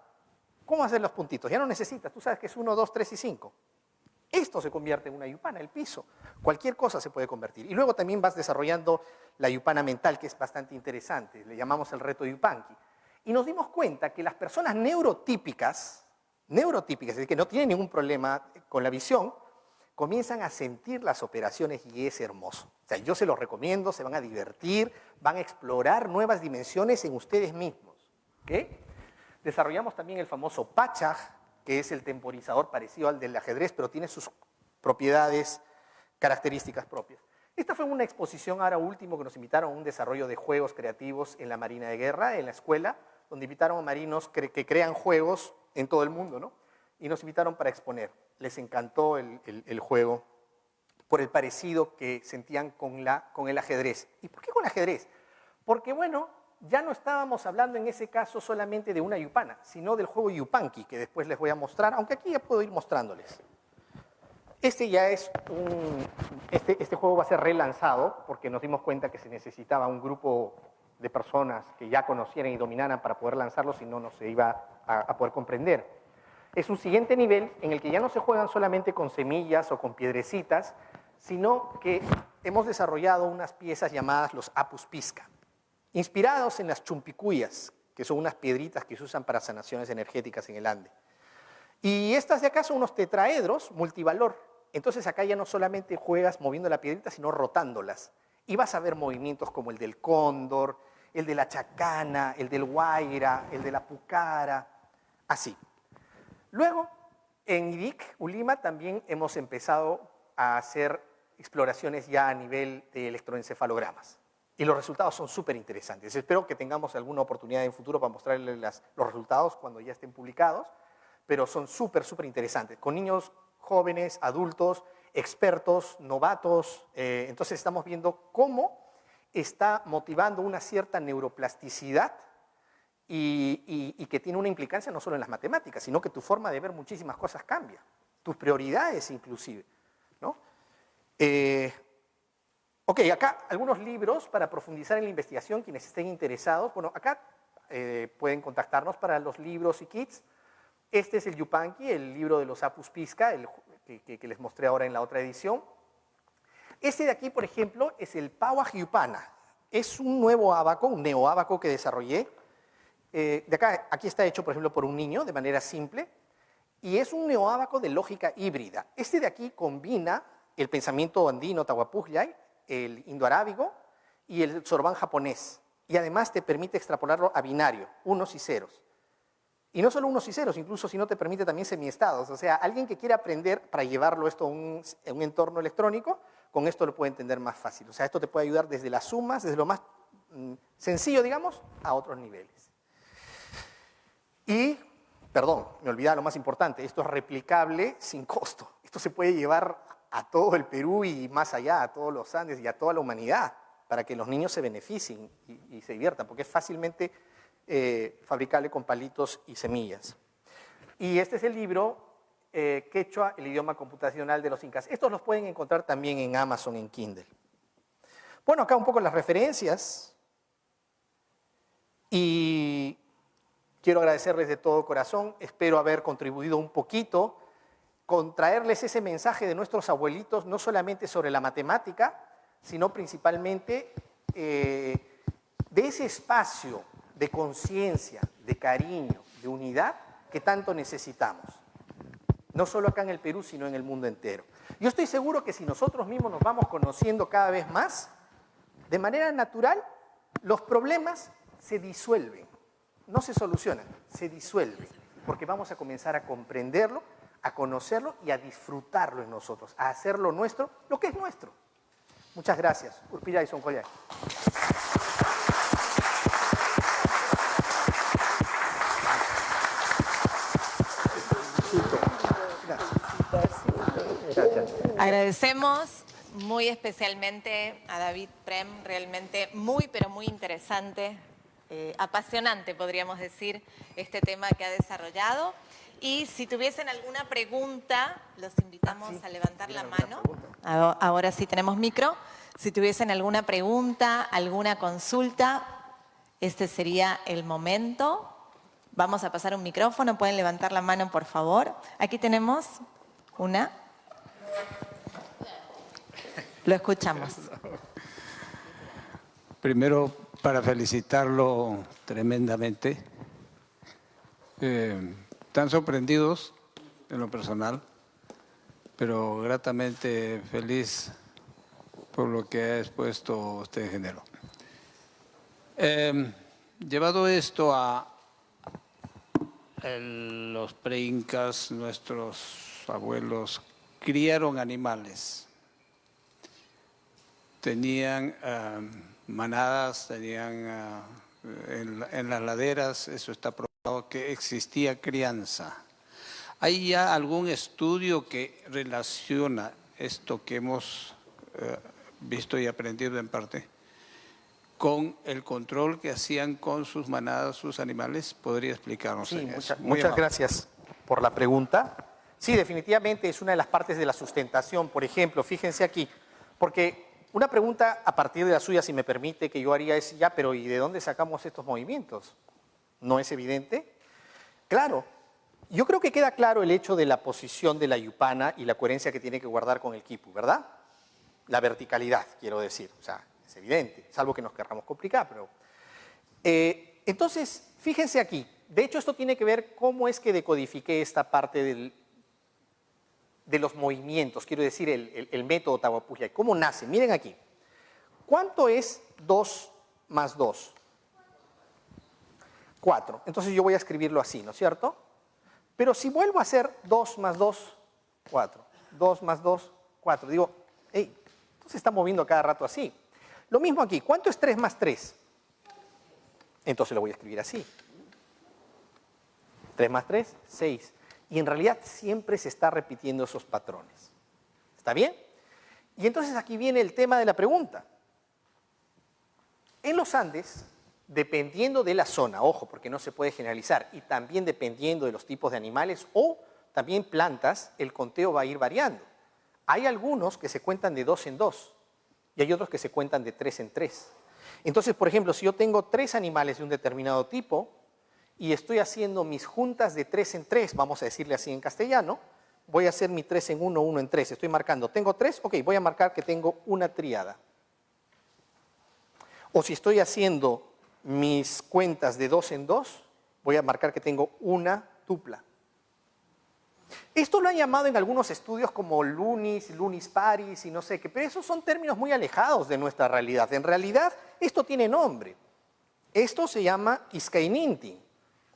¿cómo hacer los puntitos? Ya no necesitas, tú sabes que es 1, 2, 3 y 5. Esto se convierte en una yupana, el piso. Cualquier cosa se puede convertir. Y luego también vas desarrollando la yupana mental, que es bastante interesante. Le llamamos el reto Yupanqui. Y nos dimos cuenta que las personas neurotípicas, es decir, que no tienen ningún problema con la visión, comienzan a sentir las operaciones y es hermoso. O sea, yo se los recomiendo, se van a divertir, van a explorar nuevas dimensiones en ustedes mismos. ¿Okay? Desarrollamos también el famoso Pachaj, que es el temporizador parecido al del ajedrez, pero tiene sus propiedades, características propias. Esta fue una exposición ahora último que nos invitaron a un desarrollo de juegos creativos en la Marina de Guerra, en la escuela, donde invitaron a marinos que crean juegos en todo el mundo, ¿no? Y nos invitaron para exponer. Les encantó el juego por el parecido que sentían con el ajedrez. ¿Y por qué con el ajedrez? Porque, bueno, ya no estábamos hablando en ese caso solamente de una yupana, sino del juego Yupanqui, que después les voy a mostrar, aunque aquí ya puedo ir mostrándoles. Este ya es este juego va a ser relanzado porque nos dimos cuenta que se necesitaba un grupo de personas que ya conocieran y dominaran para poder lanzarlo, si no, no se iba a poder comprender. Es un siguiente nivel en el que ya no se juegan solamente con semillas o con piedrecitas, sino que hemos desarrollado unas piezas llamadas los apus pisca, inspirados en las chumpicuyas, que son unas piedritas que se usan para sanaciones energéticas en el Ande. Y estas de acá son unos tetraedros multivalor. Entonces acá ya no solamente juegas moviendo la piedrita, sino rotándolas. Y vas a ver movimientos como el del cóndor, el de la chacana, el del guaira, el de la pucara, así. Luego, en IDIC, Ulima, también hemos empezado a hacer exploraciones ya a nivel de electroencefalogramas. Y los resultados son súper interesantes. Espero que tengamos alguna oportunidad en el futuro para mostrarles los resultados cuando ya estén publicados, pero son súper interesantes. Con niños jóvenes, adultos, expertos, novatos. Entonces estamos viendo cómo está motivando una cierta neuroplasticidad y que tiene una implicancia no solo en las matemáticas, sino que tu forma de ver muchísimas cosas cambia. Tus prioridades inclusive, ¿no? Ok, acá algunos libros para profundizar en la investigación, quienes estén interesados. Bueno, acá pueden contactarnos para los libros y kits. Este es el Yupanqui, el libro de los apus pisca, que les mostré ahora en la otra edición. Este de aquí, por ejemplo, es el Pawaj Yupana. Es un nuevo ábaco, un neoábaco que desarrollé. Aquí está hecho, por ejemplo, por un niño de manera simple. Y es un neoábaco de lógica híbrida. Este de aquí combina el pensamiento andino, tahuapujllay, el indoarábigo y el sorbán japonés. Y además te permite extrapolarlo a binario, unos y ceros. Y no solo unos y ceros, incluso si no te permite también semiestados. O sea, alguien que quiera aprender para llevarlo esto a un entorno electrónico, con esto lo puede entender más fácil. O sea, esto te puede ayudar desde las sumas, desde lo más sencillo, digamos, a otros niveles. Y, perdón, me olvidaba lo más importante, esto es replicable sin costo. Esto se puede llevar a todo el Perú y más allá, a todos los Andes y a toda la humanidad, para que los niños se beneficien y se diviertan, porque es fácilmente fabricable con palitos y semillas. Y este es el libro Quechua, el idioma computacional de los incas. Estos los pueden encontrar también en Amazon, en Kindle. Bueno, acá un poco las referencias. Y quiero agradecerles de todo corazón. Espero haber contribuido un poquito con traerles ese mensaje de nuestros abuelitos, no solamente sobre la matemática, sino principalmente de ese espacio de conciencia, de cariño, de unidad que tanto necesitamos. No solo acá en el Perú, sino en el mundo entero. Yo estoy seguro que si nosotros mismos nos vamos conociendo cada vez más, de manera natural, los problemas se disuelven. No se solucionan, se disuelven. Porque vamos a comenzar a comprenderlo, a conocerlo y a disfrutarlo en nosotros, a hacerlo nuestro, lo que es nuestro. Muchas gracias. Urpilla y Soncoya. Agradecemos muy especialmente a David Prem, realmente muy, pero muy interesante apasionante, podríamos decir, este tema que ha desarrollado. Y si tuviesen alguna pregunta, los invitamos a levantar la mano. Ahora sí tenemos micro. Si tuviesen alguna pregunta, alguna consulta, este sería el momento. Vamos a pasar un micrófono. Pueden levantar la mano, por favor. Aquí tenemos una. Lo escuchamos. Primero, para felicitarlo tremendamente. Están sorprendidos en lo personal, pero gratamente feliz por lo que ha expuesto usted, ingeniero. Llevado esto a los preincas, nuestros abuelos criaron animales. Tenían manadas, tenían en las laderas, eso está probado, que existía crianza. ¿Hay ya algún estudio que relaciona esto que hemos visto y aprendido en parte con el control que hacían con sus manadas, sus animales? ¿Podría explicarnos? Sí, muchas gracias por la pregunta. Sí, definitivamente es una de las partes de la sustentación. Por ejemplo, fíjense aquí, porque una pregunta a partir de la suya, si me permite, que yo haría es, ya, pero ¿y de dónde sacamos estos movimientos? ¿No es evidente? Claro, yo creo que queda claro el hecho de la posición de la yupana y la coherencia que tiene que guardar con el quipu, ¿verdad? La verticalidad, quiero decir, o sea, es evidente, salvo que nos querramos complicar, pero... entonces, fíjense aquí, de hecho esto tiene que ver cómo es que decodifiqué esta parte de los movimientos, quiero decir, el método Tahuapujay. ¿Cómo nace? Miren aquí. ¿Cuánto es 2 más 2? 4. Entonces yo voy a escribirlo así, ¿no es cierto? Pero si vuelvo a hacer 2 más 2, 4. 2 más 2, 4. Digo, hey, esto se está moviendo cada rato así. Lo mismo aquí. ¿Cuánto es 3 más 3? Entonces lo voy a escribir así. 3 más 3, 6. Y en realidad siempre se está repitiendo esos patrones. ¿Está bien? Y entonces aquí viene el tema de la pregunta. En los Andes, dependiendo de la zona, ojo, porque no se puede generalizar, y también dependiendo de los tipos de animales o también plantas, el conteo va a ir variando. Hay algunos que se cuentan de 2 en 2 y hay otros que se cuentan de 3 en 3. Entonces, por ejemplo, si yo tengo 3 animales de un determinado tipo, y estoy haciendo mis juntas de 3 en 3, vamos a decirle así en castellano, voy a hacer mi 3 en 1, 1 en 3, estoy marcando, tengo 3, ok, voy a marcar que tengo una tríada. O si estoy haciendo mis cuentas de 2 en 2, voy a marcar que tengo una tupla. Esto lo han llamado en algunos estudios como lunis, lunis paris y no sé qué, pero esos son términos muy alejados de nuestra realidad. En realidad, esto tiene nombre. Esto se llama Iskainintin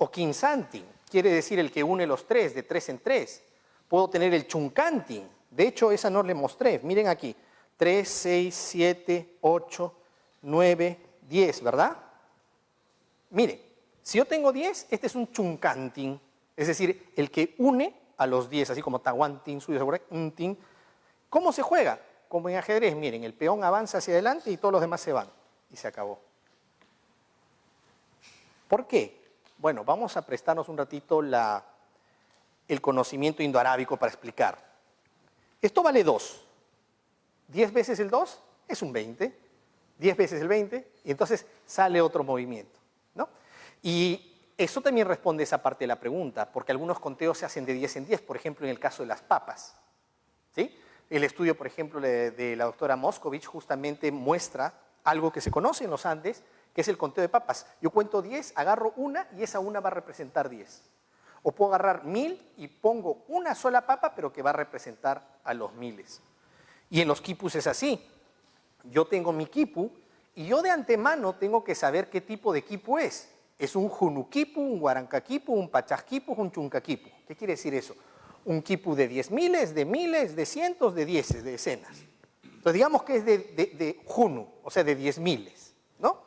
o Quinsantin, quiere decir el que une los 3, de 3 en 3. Puedo tener el Chuncantin, de hecho esa no le mostré, miren aquí, 3, 6, 7, 8, 9, 10, ¿verdad? Miren, si yo tengo 10, este es un Chuncantin, es decir, el que une a los 10, así como Tahuantin, Tin. ¿Cómo se juega? Como en ajedrez, miren, el peón avanza hacia adelante y todos los demás se van, y se acabó. ¿Por qué? Bueno, vamos a prestarnos un ratito el conocimiento indoarábico para explicar. Esto vale 2. 10 veces el 2 es un 20. 10 veces el 20 y entonces sale otro movimiento, ¿no? Y eso también responde esa parte de la pregunta, porque algunos conteos se hacen de 10 en 10, por ejemplo, en el caso de las papas, ¿sí? El estudio, por ejemplo, de la doctora Moscovich justamente muestra algo que se conoce en los Andes, que es el conteo de papas. Yo cuento 10, agarro una y esa una va a representar 10. O puedo agarrar 1000 y pongo una sola papa, pero que va a representar a los miles. Y en los quipus es así. Yo tengo mi quipu y yo de antemano tengo que saber qué tipo de quipu es. Es un junuquipu, un guarancaquipu, un pachasquipu, un chuncaquipu. ¿Qué quiere decir eso? Un quipu de 10 miles, de cientos, de 10, de decenas. Entonces digamos que es de junu, o sea, de 10 miles, ¿no?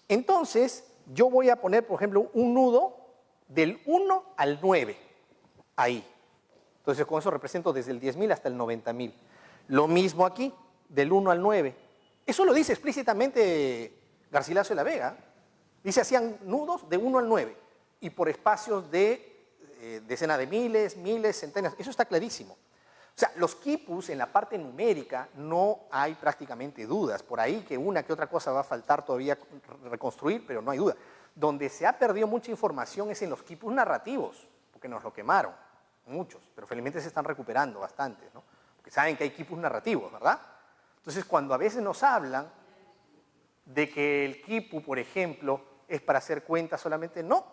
Entonces yo voy a poner, por ejemplo, un nudo del 1 al 9, ahí. Entonces con eso represento desde el 10.000 hasta el 90.000. Lo mismo aquí, del 1 al 9. Eso lo dice explícitamente Garcilaso de la Vega. Dice, hacían nudos de 1 al 9 y por espacios de decenas de miles, centenas. Eso está clarísimo. O sea, los quipus en la parte numérica no hay prácticamente dudas. Por ahí que una que otra cosa va a faltar todavía reconstruir, pero no hay duda. Donde se ha perdido mucha información es en los quipus narrativos, porque nos lo quemaron, muchos, pero felizmente se están recuperando bastante, ¿no? Porque saben que hay quipus narrativos, ¿verdad? Entonces, cuando a veces nos hablan de que el quipu, por ejemplo, es para hacer cuentas solamente, no.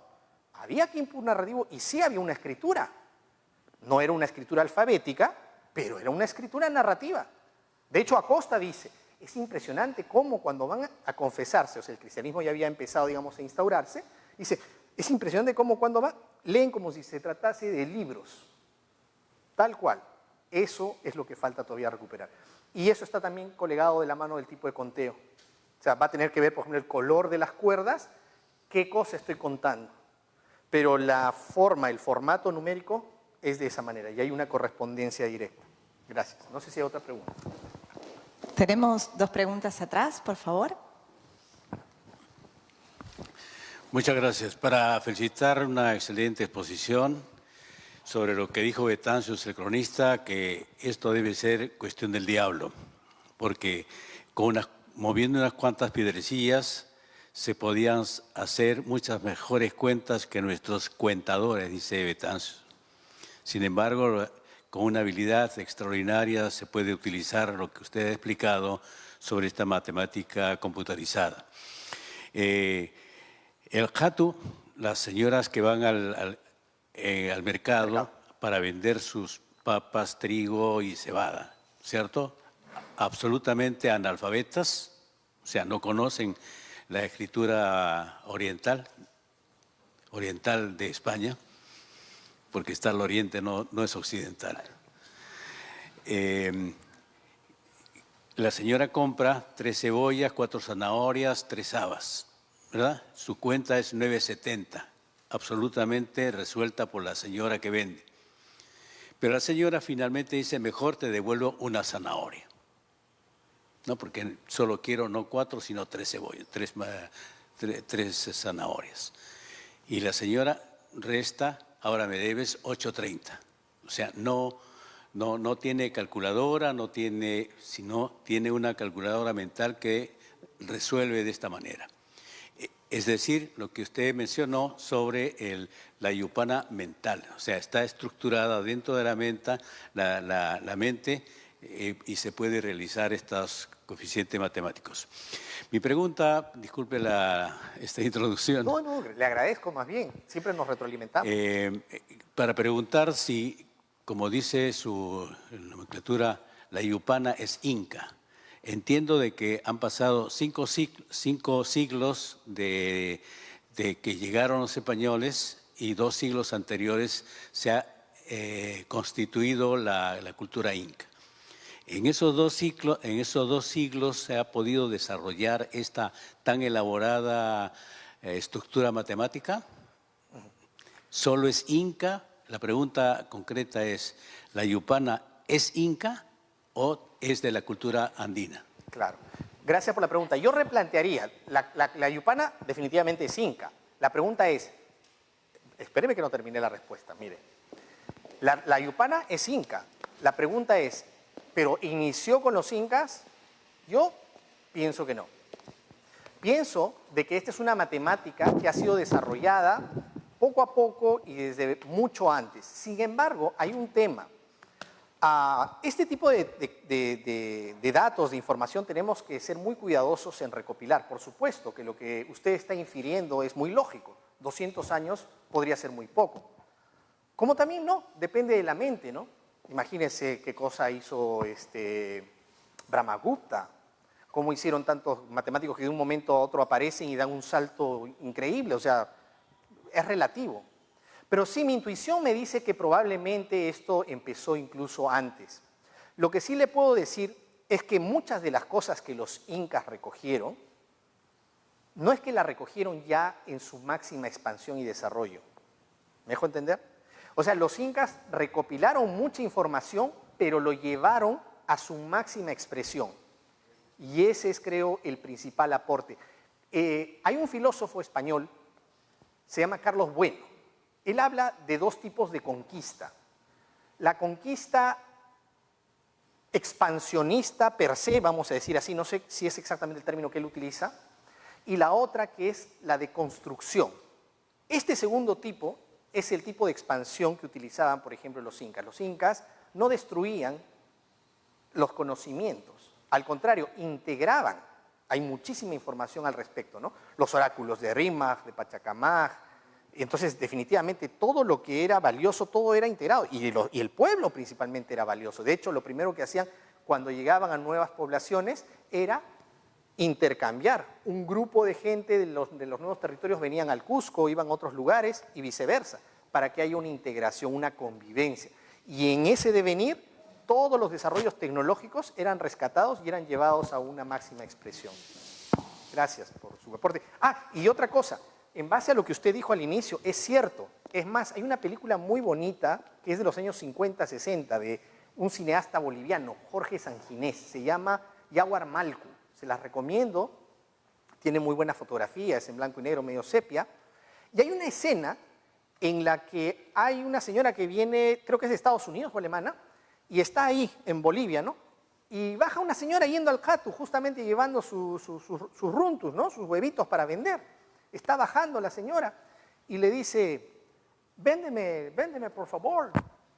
Había quipu narrativo y sí había una escritura. No era una escritura alfabética, pero era una escritura narrativa. De hecho, Acosta dice, es impresionante cómo cuando van a confesarse, o sea, el cristianismo ya había empezado, digamos, a instaurarse, dice, es impresionante cómo cuando van, leen como si se tratase de libros, tal cual. Eso es lo que falta todavía recuperar. Y eso está también colegado de la mano del tipo de conteo. O sea, va a tener que ver, por ejemplo, el color de las cuerdas, qué cosa estoy contando. Pero la forma, el formato numérico es de esa manera y hay una correspondencia directa. Gracias. No sé si hay otra pregunta. Tenemos 2 preguntas atrás, por favor. Muchas gracias. Para felicitar una excelente exposición sobre lo que dijo Betanzos, el cronista, que esto debe ser cuestión del diablo, porque moviendo unas cuantas piedrecillas se podían hacer muchas mejores cuentas que nuestros cuentadores, dice Betanzos. Sin embargo, con una habilidad extraordinaria se puede utilizar lo que usted ha explicado sobre esta matemática computarizada. El jatu, las señoras que van al mercado para vender sus papas, trigo y cebada, ¿cierto? Absolutamente analfabetas, o sea, no conocen la escritura oriental de España, porque está al oriente, no es occidental. La señora compra 3 cebollas, 4 zanahorias, 3 habas, ¿verdad? Su cuenta es 9.70, absolutamente resuelta por la señora que vende. Pero la señora finalmente dice, mejor te devuelvo una zanahoria. No, porque solo quiero no 4, sino 3 cebollas, 3 zanahorias. Y la señora resta, ahora me debes 8.30. O sea, no tiene calculadora, sino tiene una calculadora mental que resuelve de esta manera. Es decir, lo que usted mencionó sobre la yupana mental, o sea, está estructurada dentro de la mente y se puede realizar estos coeficientes matemáticos. Mi pregunta, disculpe esta introducción. No, le agradezco más bien, siempre nos retroalimentamos. Para preguntar si, como dice su nomenclatura, la yupana es inca. Entiendo de que han pasado 5 siglos de que llegaron los españoles y 2 siglos anteriores se ha constituido la cultura inca. En esos dos siglos se ha podido desarrollar esta tan elaborada estructura matemática. ¿Solo es inca? La pregunta concreta es, ¿la yupana es inca o es de la cultura andina? Claro. Gracias por la pregunta. Yo replantearía, la yupana definitivamente es inca. La pregunta es, espéreme que no termine la respuesta, mire. La yupana es inca. La pregunta es, ¿pero inició con los incas? Yo pienso que no. Pienso de que esta es una matemática que ha sido desarrollada poco a poco y desde mucho antes. Sin embargo, hay un tema. Este tipo de datos, de información, tenemos que ser muy cuidadosos en recopilar. Por supuesto que lo que usted está infiriendo es muy lógico. 200 años podría ser muy poco. Como también no, depende de la mente, ¿no? Imagínense qué cosa hizo Brahmagupta, cómo hicieron tantos matemáticos que de un momento a otro aparecen y dan un salto increíble, o sea, es relativo. Pero sí, mi intuición me dice que probablemente esto empezó incluso antes. Lo que sí le puedo decir es que muchas de las cosas que los incas recogieron, no es que las recogieron ya en su máxima expansión y desarrollo. ¿Me dejo entender? O sea, los incas recopilaron mucha información, pero lo llevaron a su máxima expresión. Y ese es, creo, el principal aporte. Hay un filósofo español, se llama Carlos Bueno. Él habla de dos tipos de conquista. La conquista expansionista per se, vamos a decir así, no sé si es exactamente el término que él utiliza, y la otra que es la de construcción. Este segundo tipo es el tipo de expansión que utilizaban, por ejemplo, los incas. Los incas no destruían los conocimientos, al contrario, integraban. Hay muchísima información al respecto, ¿no? Los oráculos de Rímac, de Pachacamac. Entonces, definitivamente, todo lo que era valioso, todo era integrado. Y el pueblo principalmente era valioso. De hecho, lo primero que hacían cuando llegaban a nuevas poblaciones era intercambiar. Un grupo de gente de los nuevos territorios venían al Cusco, iban a otros lugares y viceversa, para que haya una integración, una convivencia. Y en ese devenir, todos los desarrollos tecnológicos eran rescatados y eran llevados a una máxima expresión. Gracias por su aporte. Y otra cosa, en base a lo que usted dijo al inicio, es cierto. Es más, hay una película muy bonita que es de los años 50, 60, de un cineasta boliviano, Jorge Sanginés, se llama Yaguar Malcu. Se las recomiendo, tiene muy buena fotografía, es en blanco y negro, medio sepia. Y hay una escena en la que hay una señora que viene, creo que es de Estados Unidos o alemana, y está ahí en Bolivia, ¿no? Y baja una señora yendo al catu, justamente llevando sus runtus, ¿no? Sus huevitos para vender. Está bajando la señora y le dice, véndeme por favor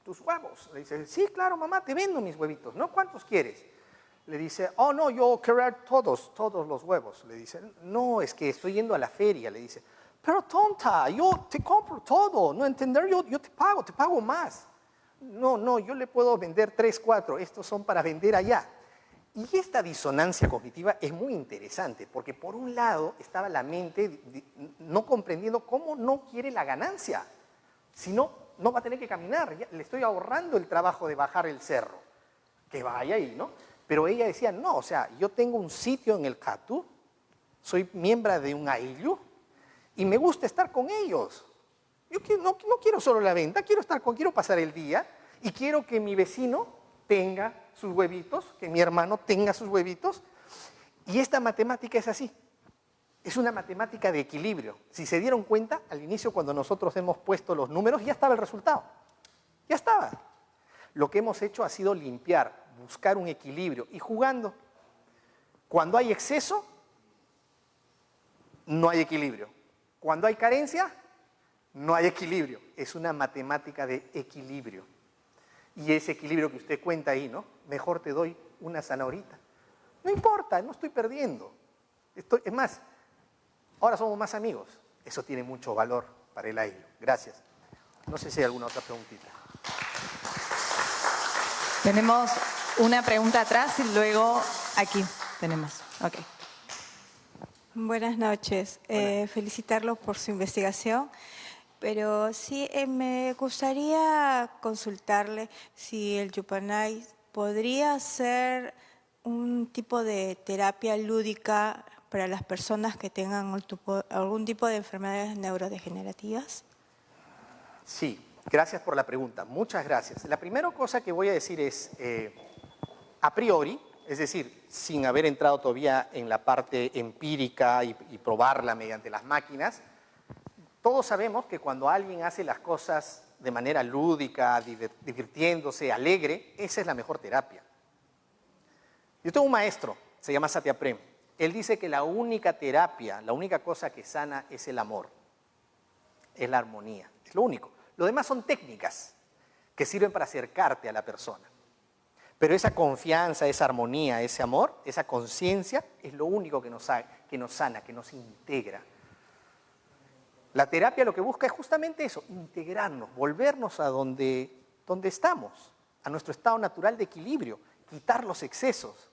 tus huevos. Le dice, sí, claro, mamá, te vendo mis huevitos, ¿no? ¿Cuántos quieres? Le dice, oh, no, yo quiero todos los huevos. Le dice, no, es que estoy yendo a la feria. Le dice, pero tonta, yo te compro todo, no entender, yo te pago más. No, yo le puedo vender 3, 4, estos son para vender allá. Y esta disonancia cognitiva es muy interesante, porque por un lado estaba la mente no comprendiendo cómo no quiere la ganancia, si no, no va a tener que caminar, ya le estoy ahorrando el trabajo de bajar el cerro, que vaya ahí, ¿no? Pero ella decía, no, o sea, yo tengo un sitio en el Catu, soy miembro de un ayllu, y me gusta estar con ellos. Yo no quiero solo la venta, quiero pasar el día y quiero que mi vecino tenga sus huevitos, que mi hermano tenga sus huevitos. Y esta matemática es así. Es una matemática de equilibrio. Si se dieron cuenta, al inicio cuando nosotros hemos puesto los números, ya estaba el resultado. Ya estaba. Lo que hemos hecho ha sido limpiar, buscar un equilibrio y jugando. Cuando hay exceso, no hay equilibrio. Cuando hay carencia, no hay equilibrio. Es una matemática de equilibrio. Y ese equilibrio que usted cuenta ahí, ¿no? Mejor te doy una zanahorita. No importa, no estoy perdiendo. Es más, ahora somos más amigos. Eso tiene mucho valor para el ayllu. Gracias. No sé si hay alguna otra preguntita. Tenemos una pregunta atrás y luego aquí tenemos. Ok. Buenas noches. Felicitarlos por su investigación. Pero sí, me gustaría consultarle si el Yupanqui podría ser un tipo de terapia lúdica para las personas que tengan algún tipo de enfermedades neurodegenerativas. Sí, gracias por la pregunta. Muchas gracias. La primera cosa que voy a decir es, a priori, es decir, sin haber entrado todavía en la parte empírica y probarla mediante las máquinas, todos sabemos que cuando alguien hace las cosas de manera lúdica, divirtiéndose, alegre, esa es la mejor terapia. Yo tengo un maestro, se llama Satyaprem. Él dice que la única terapia, la única cosa que sana es el amor, es la armonía, es lo único. Lo demás son técnicas que sirven para acercarte a la persona. Pero esa confianza, esa armonía, ese amor, esa conciencia es lo único que nos sana, que nos integra. La terapia lo que busca es justamente eso, integrarnos, volvernos a donde estamos, a nuestro estado natural de equilibrio, quitar los excesos,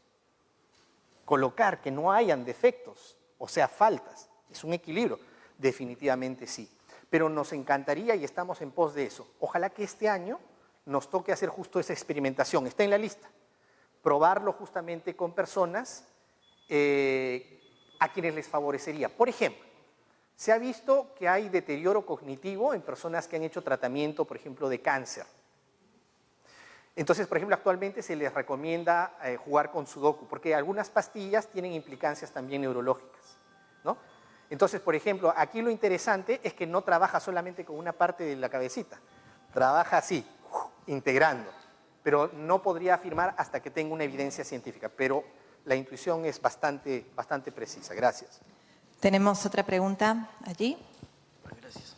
colocar que no hayan defectos, o sea, faltas. Es un equilibrio, definitivamente sí. Pero nos encantaría y estamos en pos de eso. Ojalá que este año nos toque hacer justo esa experimentación, está en la lista. Probarlo justamente con personas a quienes les favorecería. Por ejemplo, se ha visto que hay deterioro cognitivo en personas que han hecho tratamiento, por ejemplo, de cáncer. Entonces, por ejemplo, actualmente se les recomienda jugar con sudoku, porque algunas pastillas tienen implicancias también neurológicas, ¿no? Entonces, por ejemplo, aquí lo interesante es que no trabaja solamente con una parte de la cabecita, trabaja así, integrando, pero no podría afirmar hasta que tenga una evidencia científica, pero la intuición es bastante precisa. Gracias. Tenemos otra pregunta allí. Gracias.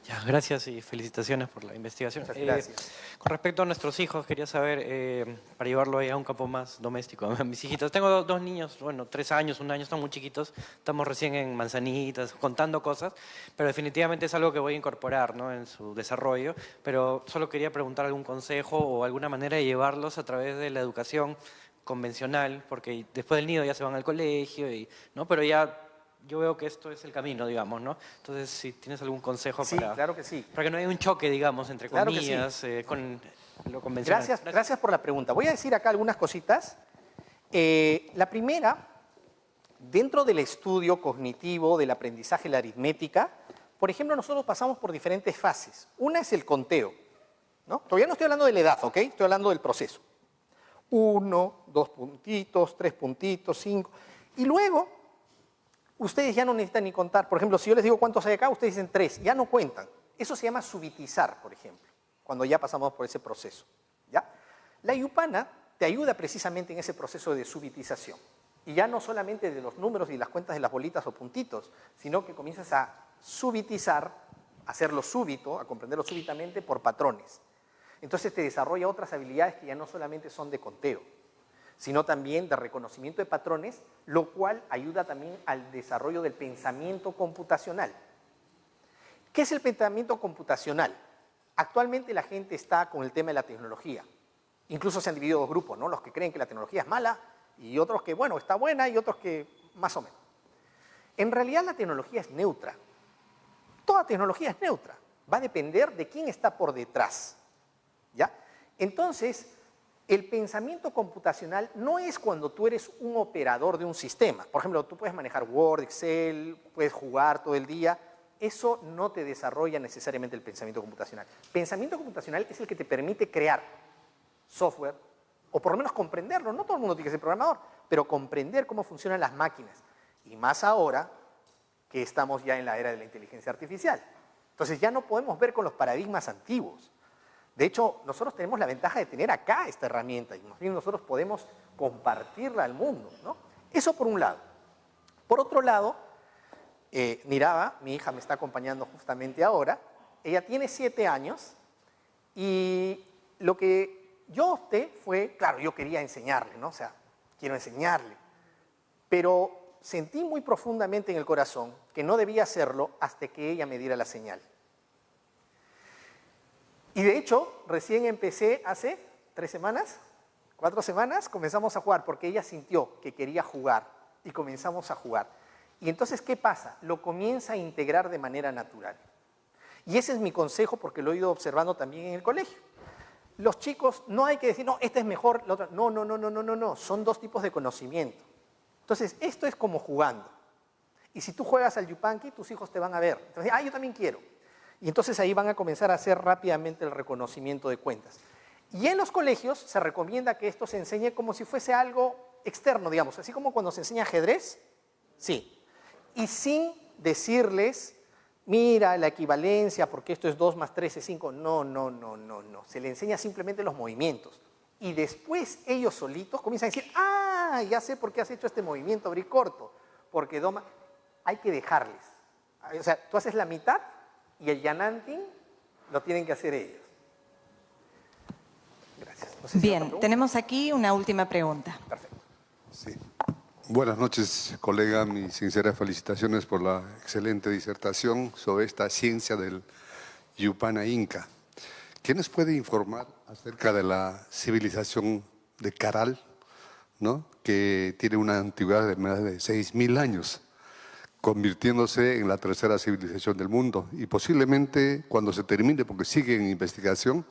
Ya, gracias y felicitaciones por la investigación. Muchas gracias. Con respecto a nuestros hijos, quería saber, para llevarlo ahí a un campo más doméstico, a mis hijitos. Tengo dos niños, bueno, 3 años, 1 año, están muy chiquitos, estamos recién en manzanitas, contando cosas, pero definitivamente es algo que voy a incorporar, ¿no?, en su desarrollo, pero solo quería preguntar algún consejo o alguna manera de llevarlos a través de la educación convencional, porque después del nido ya se van al colegio, ¿no? Pero ya yo veo que esto es el camino, digamos, ¿no? Entonces, si tienes algún consejo Sí, claro que sí. para que no haya un choque, digamos, entre Claro que comillas, con lo convencional. Gracias por la pregunta. Voy a decir acá algunas cositas. La primera, dentro del estudio cognitivo del aprendizaje de la aritmética, por ejemplo, nosotros pasamos por diferentes fases. Una es el conteo, ¿no? Todavía no estoy hablando de la edad, ¿ok? Estoy hablando del proceso. 1, 2 puntitos, 3 puntitos, 5. Y luego, ustedes ya no necesitan ni contar. Por ejemplo, si yo les digo cuántos hay acá, ustedes dicen 3. Ya no cuentan. Eso se llama subitizar, por ejemplo, cuando ya pasamos por ese proceso, ¿ya? La Yupana te ayuda precisamente en ese proceso de subitización. Y ya no solamente de los números y las cuentas de las bolitas o puntitos, sino que comienzas a subitizar, a hacerlo súbito, a comprenderlo súbitamente por patrones. Entonces te desarrolla otras habilidades que ya no solamente son de conteo, sino también de reconocimiento de patrones, lo cual ayuda también al desarrollo del pensamiento computacional. ¿Qué es el pensamiento computacional? Actualmente la gente está con el tema de la tecnología. Incluso se han dividido 2 grupos, ¿no? Los que creen que la tecnología es mala y otros que, bueno, está buena y otros que más o menos. En realidad la tecnología es neutra. Toda tecnología es neutra. Va a depender de quién está por detrás, ¿ya? Entonces, el pensamiento computacional no es cuando tú eres un operador de un sistema. Por ejemplo, tú puedes manejar Word, Excel, puedes jugar todo el día. Eso no te desarrolla necesariamente el pensamiento computacional. Pensamiento computacional es el que te permite crear software, o por lo menos comprenderlo. No todo el mundo tiene que ser programador, pero comprender cómo funcionan las máquinas. Y más ahora que estamos ya en la era de la inteligencia artificial. Entonces ya no podemos ver con los paradigmas antiguos. De hecho, nosotros tenemos la ventaja de tener acá esta herramienta y más bien nosotros podemos compartirla al mundo, ¿no? Eso por un lado. Por otro lado, Niraba, mi hija me está acompañando justamente ahora, ella tiene 7 años y lo que yo opté fue, claro, yo quería enseñarle, ¿no? O sea, quiero enseñarle, pero sentí muy profundamente en el corazón que no debía hacerlo hasta que ella me diera la señal. Y de hecho, recién empecé hace 3 semanas, 4 semanas, comenzamos a jugar porque ella sintió que quería jugar y comenzamos a jugar. Y entonces, ¿qué pasa? Lo comienza a integrar de manera natural. Y ese es mi consejo porque lo he ido observando también en el colegio. Los chicos, no hay que decir, no, este es mejor, la otra. No, no, no, no, no, no, no. Son 2 tipos de conocimiento. Entonces, esto es como jugando. Y si tú juegas al Yupanqui, tus hijos te van a ver. Entonces, yo también quiero. Y entonces ahí van a comenzar a hacer rápidamente el reconocimiento de cuentas. Y en los colegios se recomienda que esto se enseñe como si fuese algo externo, digamos. Así como cuando se enseña ajedrez, sí. Y sin decirles, mira la equivalencia, porque esto es 2 más 3 es 5. No, no, no, no, no. Se le enseña simplemente los movimientos. Y después ellos solitos comienzan a decir, ya sé por qué has hecho este movimiento, abrir corto. Porque doma. Hay que dejarles. O sea, tú haces la mitad y el yanantin lo tienen que hacer ellos. Gracias. No sé si Bien, tenemos aquí una última pregunta. Perfecto. Sí. Buenas noches, colega. Mis sinceras felicitaciones por la excelente disertación sobre esta ciencia del Yupana Inca. ¿Qué nos puede informar acerca de la civilización de Caral, ¿no?, que tiene una antigüedad de más de 6.000 años, convirtiéndose en la 3.ª civilización del mundo? Y posiblemente cuando se termine, porque sigue en investigación,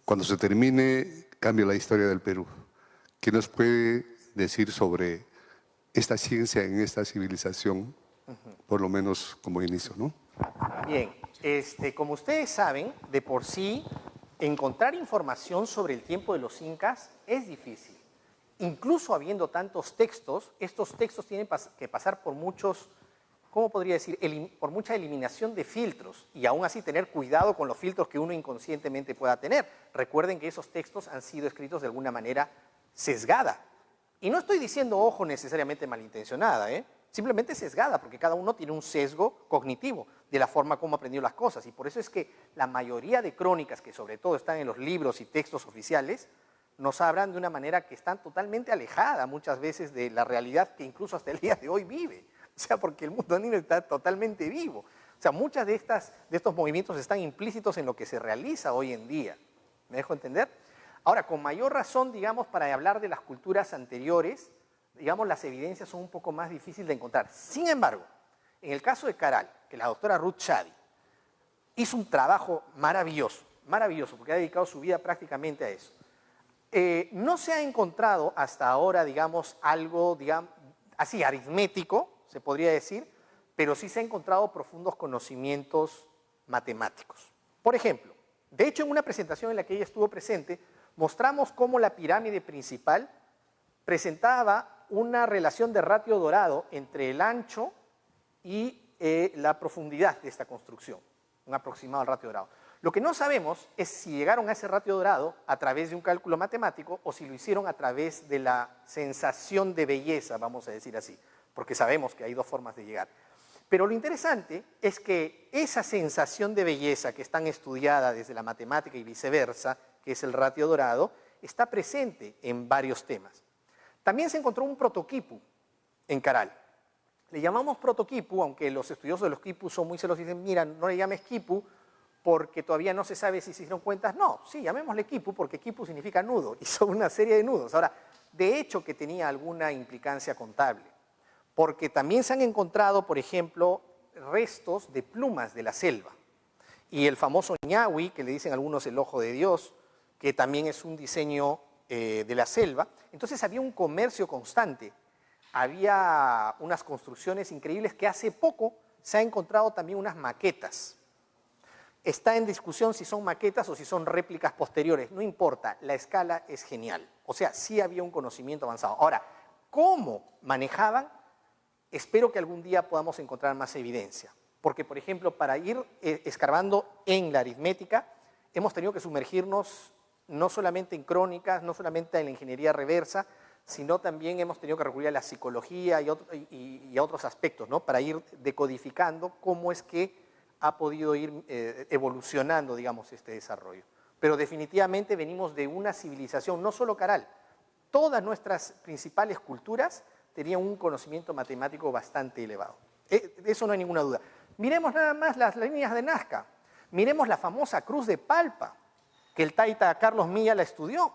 cuando se termine, cambie la historia del Perú. ¿Qué nos puede decir sobre esta ciencia en esta civilización, por lo menos como inicio, ¿no? Bien, como ustedes saben, de por sí, encontrar información sobre el tiempo de los incas es difícil. incluso habiendo tantos textos, estos textos tienen que pasar por muchos, ¿cómo podría decir? Por mucha eliminación de filtros y aún así tener cuidado con los filtros que uno inconscientemente pueda tener. Recuerden que esos textos han sido escritos de alguna manera sesgada. Y no estoy diciendo, ojo, necesariamente malintencionada, simplemente sesgada, porque cada uno tiene un sesgo cognitivo de la forma como aprendió las cosas. Y por eso es que la mayoría de crónicas, que sobre todo están en los libros y textos oficiales, nos hablan de una manera que está totalmente alejada muchas veces de la realidad que incluso hasta el día de hoy vive. O sea, porque el mundo andino está totalmente vivo. O sea, muchas de estos movimientos están implícitos en lo que se realiza hoy en día. ¿Me dejo entender? Ahora, con mayor razón, digamos, para hablar de las culturas anteriores, digamos, las evidencias son un poco más difíciles de encontrar. Sin embargo, en el caso de Caral, que la doctora Ruth Shady hizo un trabajo maravilloso, maravilloso, porque ha dedicado su vida prácticamente a eso. No se ha encontrado hasta ahora, digamos, algo, digamos, así aritmético, se podría decir, pero sí se ha encontrado profundos conocimientos matemáticos. Por ejemplo, de hecho, en una presentación en la que ella estuvo presente, mostramos cómo la pirámide principal presentaba una relación de ratio dorado entre el ancho y la profundidad de esta construcción, un aproximado al ratio dorado. Lo que no sabemos es si llegaron a ese ratio dorado a través de un cálculo matemático o si lo hicieron a través de la sensación de belleza, vamos a decir así, porque sabemos que hay dos formas de llegar. Pero lo interesante es que esa sensación de belleza que es tan estudiada desde la matemática y viceversa, que es el ratio dorado, está presente en varios temas. También se encontró un protoquipu en Caral. Le llamamos protoquipu, aunque los estudiosos de los quipus son muy celosos y dicen, mira, no le llames quipu porque todavía no se sabe si se hicieron cuentas. No, sí, llamémosle quipu porque quipu significa nudo y son una serie de nudos. Ahora, de hecho que tenía alguna implicancia contable, porque también se han encontrado, por ejemplo, restos de plumas de la selva. Y el famoso ñahui, que le dicen algunos el ojo de Dios, que también es un diseño de la selva. Entonces había un comercio constante, había unas construcciones increíbles que hace poco se ha encontrado también unas maquetas. Está en discusión si son maquetas o si son réplicas posteriores, no importa, la escala es genial. O sea, sí había un conocimiento avanzado. Ahora, ¿cómo manejaban? Espero que algún día podamos encontrar más evidencia. Porque, por ejemplo, para ir escarbando en la aritmética, hemos tenido que sumergirnos no solamente en crónicas, no solamente en la ingeniería reversa, sino también hemos tenido que recurrir a la psicología y a otros aspectos, ¿no? Para ir decodificando cómo es que ha podido ir evolucionando, digamos, este desarrollo. Pero definitivamente venimos de una civilización, no solo Caral, todas nuestras principales culturas tenían un conocimiento matemático bastante elevado. De eso no hay ninguna duda. Miremos nada más las líneas de Nazca. Miremos la famosa cruz de Palpa, que el taita Carlos Milla la estudió.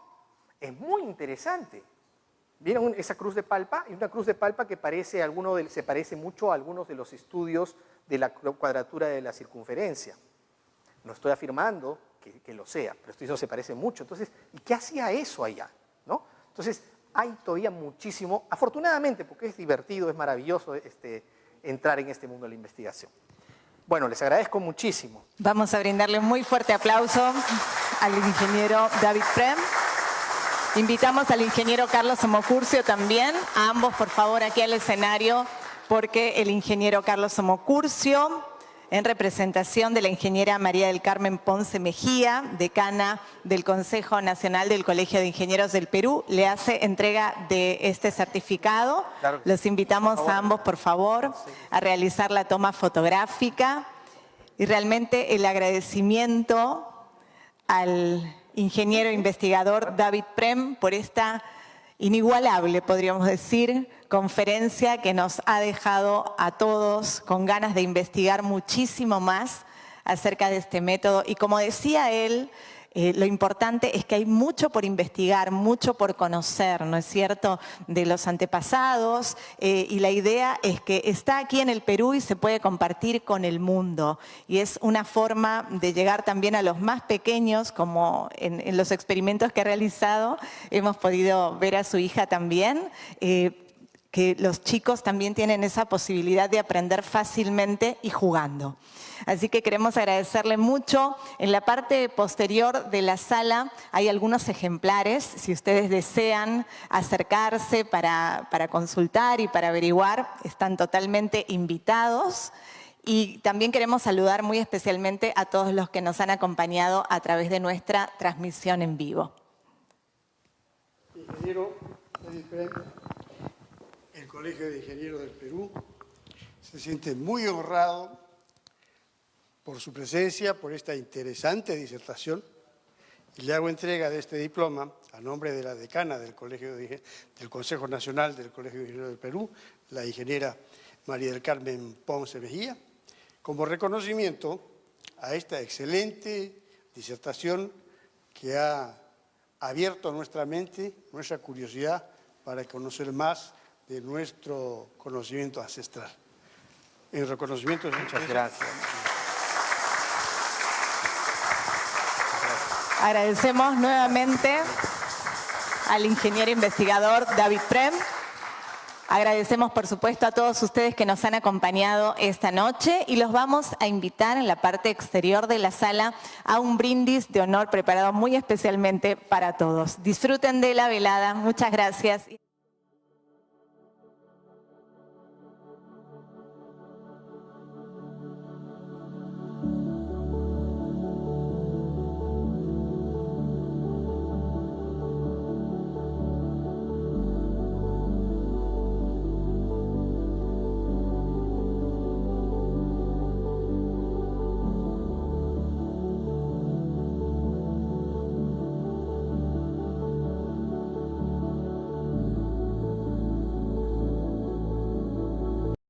Es muy interesante. ¿Vieron esa cruz de Palpa? Es una cruz de Palpa que se parece mucho a algunos de los estudios de la cuadratura de la circunferencia. No estoy afirmando que lo sea, pero esto se parece mucho. Entonces, ¿y qué hacía eso allá? ¿No? Entonces, hay todavía muchísimo, afortunadamente, porque es divertido, es maravilloso entrar en este mundo de la investigación. Bueno, les agradezco muchísimo. Vamos a brindarle un muy fuerte aplauso al ingeniero David Prem. Invitamos al ingeniero Carlos Somocurcio también, a ambos por favor aquí al escenario, porque el ingeniero Carlos Somocurcio, en representación de la ingeniera María del Carmen Ponce Mejía, decana del Consejo Nacional del Colegio de Ingenieros del Perú, le hace entrega de este certificado. Claro. Los invitamos a ambos, por favor, a realizar la toma fotográfica. Y realmente el agradecimiento al ingeniero investigador David Prem por esta inigualable, podríamos decir, conferencia que nos ha dejado a todos con ganas de investigar muchísimo más acerca de este método. Y como decía él, lo importante es que hay mucho por investigar, mucho por conocer, ¿no es cierto?, de los antepasados, y la idea es que está aquí en el Perú y se puede compartir con el mundo. Y es una forma de llegar también a los más pequeños, como en los experimentos que ha realizado, hemos podido ver a su hija también, que los chicos también tienen esa posibilidad de aprender fácilmente y jugando. Así que queremos agradecerle mucho. En la parte posterior de la sala hay algunos ejemplares, si ustedes desean acercarse para consultar y para averiguar, están totalmente invitados. Y también queremos saludar muy especialmente a todos los que nos han acompañado a través de nuestra transmisión en vivo. Ingeniero David Prem, el Colegio de Ingenieros del Perú se siente muy honrado por su presencia, por esta interesante disertación, y le hago entrega de este diploma a nombre de la decana del Consejo Nacional del Colegio de Ingenieros del Perú, la ingeniera María del Carmen Ponce Mejía, como reconocimiento a esta excelente disertación que ha abierto nuestra mente, nuestra curiosidad para conocer más de nuestro conocimiento ancestral. En reconocimiento de Muchas gracias. Agradecemos nuevamente al ingeniero investigador David Prem. Agradecemos, por supuesto, a todos ustedes que nos han acompañado esta noche y los vamos a invitar en la parte exterior de la sala a un brindis de honor preparado muy especialmente para todos. Disfruten de la velada. Muchas gracias.